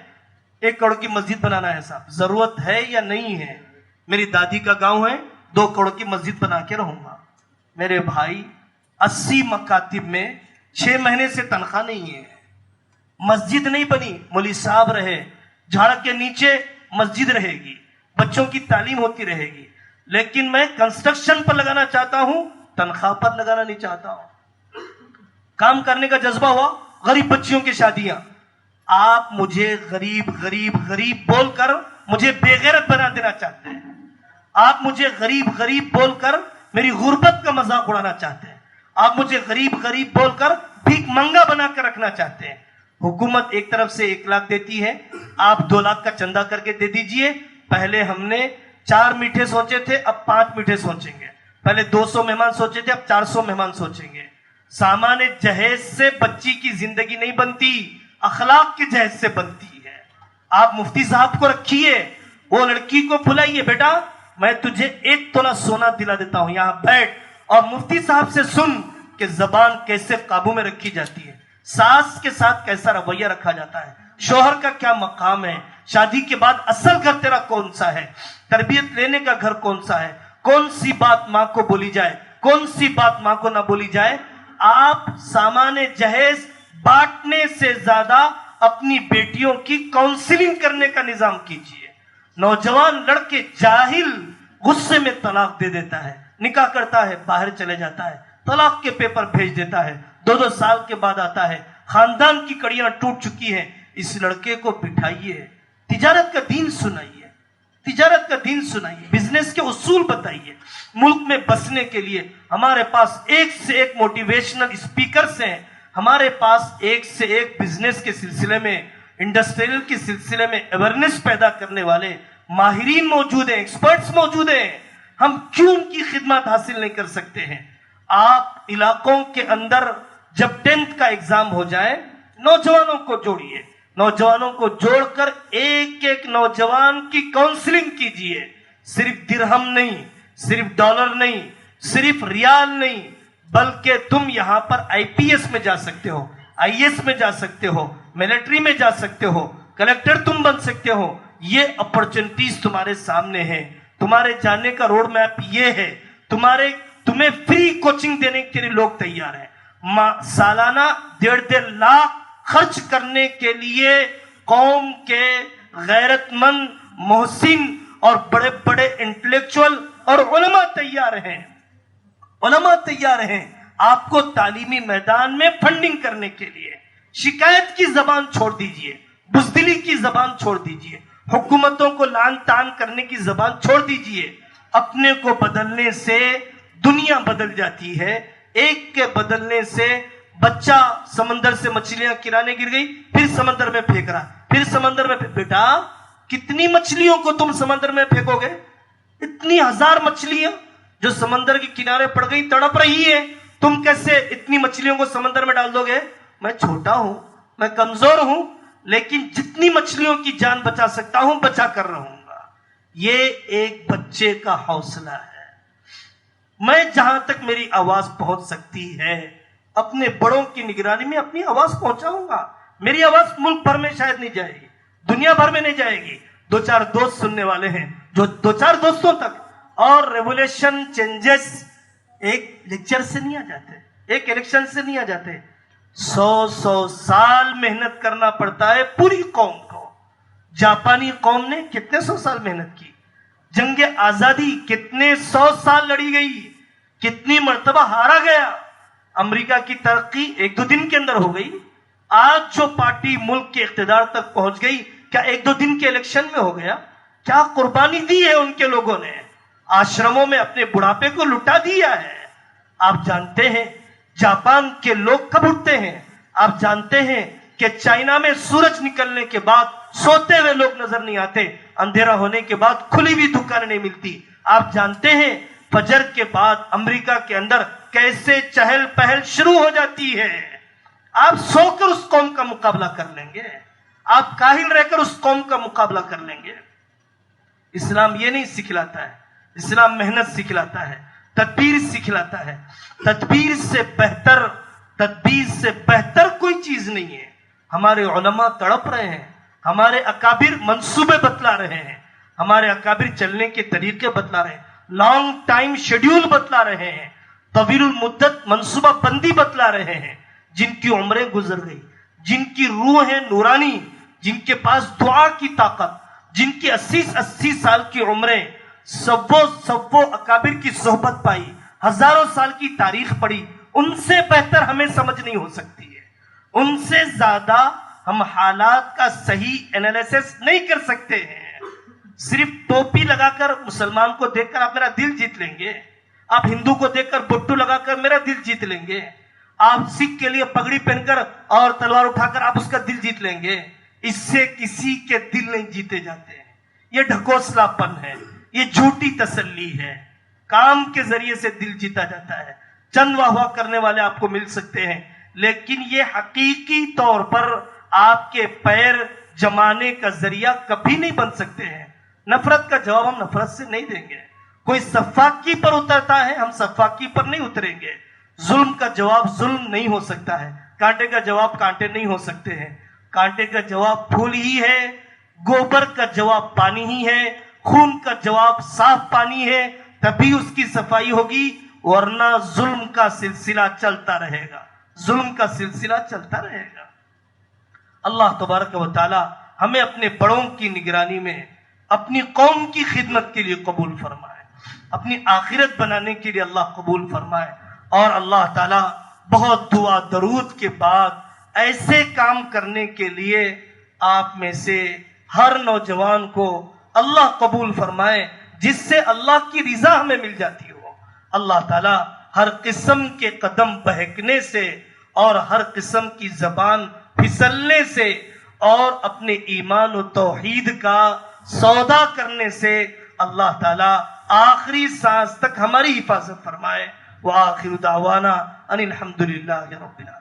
1 کروڑ کی مسجد بنانا ہے صاحب, ضرورت ہے یا نہیں ہے؟ میری دادی کا گاؤں ہے, 2 کروڑ کی مسجد بنا کے رہوں گا. میرے بھائی 80 مکاتب میں 6 مہینے سے تنخواہ نہیں ہے, مسجد نہیں بنی. مولوی صاحب رہے, جھاڑ کے نیچے مسجد رہے گی, بچوں کی تعلیم ہوتی رہے گی, لیکن میں کنسٹرکشن پر لگانا چاہتا ہوں, تنخواہ پر لگانا نہیں چاہتا ہوں. کام کرنے کا جذبہ ہوا, غریب بچیوں کی شادیاں. آپ مجھے غریب غریب غریب بول کر مجھے بے غیرت بنا دینا چاہتے ہیں. آپ مجھے غریب غریب بول کر میری غربت کا مذاق اڑانا چاہتے ہیں. آپ مجھے غریب غریب بول کر بھیک منگا بنا کر رکھنا چاہتے ہیں. حکومت ایک طرف سے 1 لاکھ دیتی ہے, آپ 2 لاکھ کا چندہ کر کے دے دیجئے. پہلے ہم نے 4 میٹھے سوچے تھے, اب 5 میٹھے سوچیں گے. پہلے 200 مہمان سوچے تھے، اب 400 مہمان سوچیں گے. سامان جہیز سے بچی کی زندگی نہیں بنتی، اخلاق کے جہیز سے بنتی ہے. آپ مفتی صاحب کو رکھیے، وہ لڑکی کو بلائیے، بیٹا میں تجھے 1 تولہ سونا دلا دیتا ہوں، یہاں بیٹھ اور مفتی صاحب سے سن کہ زبان کیسے قابو میں رکھی جاتی ہے، ساس کے ساتھ کیسا رویہ رکھا جاتا ہے، شوہر کا کیا مقام ہے، شادی کے بعد اصل گھر تیرا کون سا ہے، تربیت لینے کا گھر کون سا ہے، کون سی بات ماں کو بولی جائے، کون سی بات ماں کو نہ بولی جائے. آپ سامان جہیز بانٹنے سے زیادہ اپنی بیٹیوں کی کاؤنسلنگ کرنے کا نظام کیجیے. نوجوان لڑکے جاہل غصے میں طلاق دے دیتا ہے، نکاح کرتا ہے، باہر چلے جاتا ہے، طلاق کے پیپر بھیج دیتا ہے، 2 سال کے بعد آتا ہے، خاندان کی کڑیاں ٹوٹ چکی ہیں. اس لڑکے کو بٹھائیے، تجارت کا دین سنائیے، تجارت کا دین سنائیے، بزنس کے اصول بتائیے. ملک میں بسنے کے لیے ہمارے پاس ایک سے ایک موٹیویشنل اسپیکرز ہیں، ہمارے پاس ایک سے ایک بزنس کے سلسلے میں، انڈسٹریل کے سلسلے میں اویئرنیس پیدا کرنے والے ماہرین موجود ہیں، ایکسپرٹس موجود ہیں. ہم کیوں ان کی خدمات حاصل نہیں کر سکتے ہیں؟ آپ علاقوں کے اندر جب 10th کا ایگزام ہو جائے، نوجوانوں کو جوڑیے، نوجوانوں کو جوڑ کر ایک ایک نوجوان کی کاؤنسلنگ کیجیے. صرف درہم نہیں، صرف ڈالر نہیں، صرف ریال نہیں، بلکہ تم یہاں پر IPS میں جا سکتے ہو، IS میں جا سکتے ہو، ملٹری میں جا سکتے ہو، کلیکٹر تم بن سکتے ہو. یہ اپرچونٹیز تمہارے سامنے ہیں، تمہارے جانے کا روڈ میپ یہ ہے. تمہیں فری کوچنگ دینے کے لیے لوگ تیار ہیں. سالانہ 1.5 لاکھ خرچ کرنے کے لیے قوم کے غیرت مند محسن اور بڑے بڑے انٹلیکچوئل اور علماء تیار ہیں، علماء تیار ہیں آپ کو تعلیمی میدان میں فنڈنگ کرنے کے لیے. شکایت کی زبان چھوڑ دیجئے، بزدلی کی زبان چھوڑ دیجئے، حکومتوں کو لعن طعن کرنے کی زبان چھوڑ دیجئے. اپنے کو بدلنے سے دنیا بدل جاتی ہے. ایک کے بدلنے سے بچہ سمندر سے مچھلیاں کرانے گر گئی، پھر سمندر میں پھینک رہا، پھر سمندر میں بیٹا کتنی مچھلیوں کو تم سمندر میں پھینکو گے؟ اتنی 1000 مچھلیاں جو سمندر کے کنارے پڑ گئی، تڑپ رہی ہے. تم کیسے اتنی مچھلیوں کو سمندر میں ڈال دو گے؟ میں چھوٹا ہوں، میں کمزور ہوں، لیکن جتنی مچھلیوں کی جان بچا سکتا ہوں بچا کر رہوں گا. یہ ایک بچے کا حوصلہ ہے. میں جہاں تک میری آواز پہنچ سکتی ہے اپنے بڑوں کی نگرانی میں اپنی آواز پہنچاؤں گا. میری آواز ملک بھر میں شاید نہیں جائے گی، دنیا بھر میں نہیں جائے گی. 2-4 دوست سننے والے ہیں، جو 2-4 دوستوں تک. اور ریولیوشن چینجز ایک لیکچر سے نہیں آ جاتے، ایک الیکشن سے نہیں آ جاتے. 100 سال محنت کرنا پڑتا ہے پوری قوم کو. جاپانی قوم نے کتنے 100 سال محنت کی. جنگ آزادی کتنے 100 سال لڑی گئی، کتنی مرتبہ ہارا گیا. امریکہ کی ترقی 1-2 دن کے اندر ہو گئی. آج جو پارٹی ملک کے اقتدار تک پہنچ گئی، کیا 1-2 دن کے الیکشن میں ہو گیا؟ کیا قربانی دی ہے ان کے لوگوں نے؟ آشرموں میں اپنے بڑھاپے کو لٹا دیا ہے. آپ جانتے ہیں جاپان کے لوگ کب اٹھتے ہیں؟ آپ جانتے ہیں کہ چائنا میں سورج نکلنے کے بعد سوتے ہوئے لوگ نظر نہیں آتے، اندھیرا ہونے کے بعد کھلی ہوئی دکانیں نہیں ملتی. آپ جانتے ہیں فجر کے بعد امریکہ کے اندر کیسے چہل پہل شروع ہو جاتی ہے. آپ سو کر اس قوم کا مقابلہ کر لیں گے؟ آپ کاہل رہ کر اس قوم کا مقابلہ کر لیں گے؟ اسلام یہ نہیں سکھلاتا ہے. اسلام محنت سکھلاتا ہے، تدبیر سکھلاتا ہے. تدبیر سے بہتر کوئی چیز نہیں ہے. ہمارے علماء تڑپ رہے ہیں، ہمارے اکابر منصوبے بتلا رہے ہیں، ہمارے اکابر چلنے کے طریقے بتلا رہے ہیں، لانگ ٹائم شیڈیول بتلا رہے ہیں، طویل المدت منصوبہ بندی بتلا رہے ہیں. جن کی عمریں گزر گئی، جن کی روح ہے نورانی، جن کے پاس دعا کی طاقت، جن کی 80 سال کی عمریں، سبو اکابر کی صحبت پائی، ہزاروں سال کی تاریخ پڑھی، ان سے بہتر ہمیں سمجھ نہیں ہو سکتی ہے. ان سے زیادہ ہم حالات کا صحیح انالیسس نہیں کر سکتے ہیں. صرف ٹوپی لگا کر مسلمان کو دیکھ کر آپ میرا دل جیت لیں گے، آپ ہندو کو دیکھ کر بٹو لگا کر میرا دل جیت لیں گے، آپ سکھ کے لیے پگڑی پہن کر اور تلوار اٹھا کر آپ اس کا دل جیت لیں گے. اس سے کسی کے دل نہیں جیتے جاتے ہیں. یہ ڈھکوسلا پن ہے، یہ جھوٹی تسلی ہے. کام کے ذریعے سے دل جیتا جاتا ہے. چند واہ واہ کرنے والے آپ کو مل سکتے ہیں، لیکن یہ حقیقی طور پر آپ کے پیر جمانے کا ذریعہ کبھی نہیں بن سکتے ہیں. نفرت کا جواب ہم نفرت سے نہیں دیں گے. کوئی سفاکی پر اترتا ہے، ہم سفاکی پر نہیں اتریں گے. ظلم کا جواب ظلم نہیں ہو سکتا ہے، کانٹے کا جواب کانٹے نہیں ہو سکتے ہیں. کانٹے کا جواب پھول ہی ہے، گوبر کا جواب پانی ہی ہے، خون کا جواب صاف پانی ہے، تبھی اس کی صفائی ہوگی، ورنہ ظلم کا سلسلہ چلتا رہے گا. ظلم کا سلسلہ چلتا رہے گا. اللہ تبارک و تعالی ہمیں اپنے بڑوں کی نگرانی میں اپنی قوم کی خدمت کے لیے قبول فرمائے، اپنی آخرت بنانے کے لیے اللہ قبول فرمائے. اور اللہ تعالی بہت دعا درود کے بعد ایسے کام کرنے کے لیے آپ میں سے ہر نوجوان کو اللہ قبول فرمائے جس سے اللہ کی رضا ہمیں مل جاتی ہو. اللہ تعالی ہر قسم کے قدم بہکنے سے اور ہر قسم کی زبان پھسلنے سے اور اپنے ایمان و توحید کا سودا کرنے سے اللہ تعالی آخری سانس تک ہماری حفاظت فرمائے. وآخر دعوانا ان الحمدللہ رب العالمین.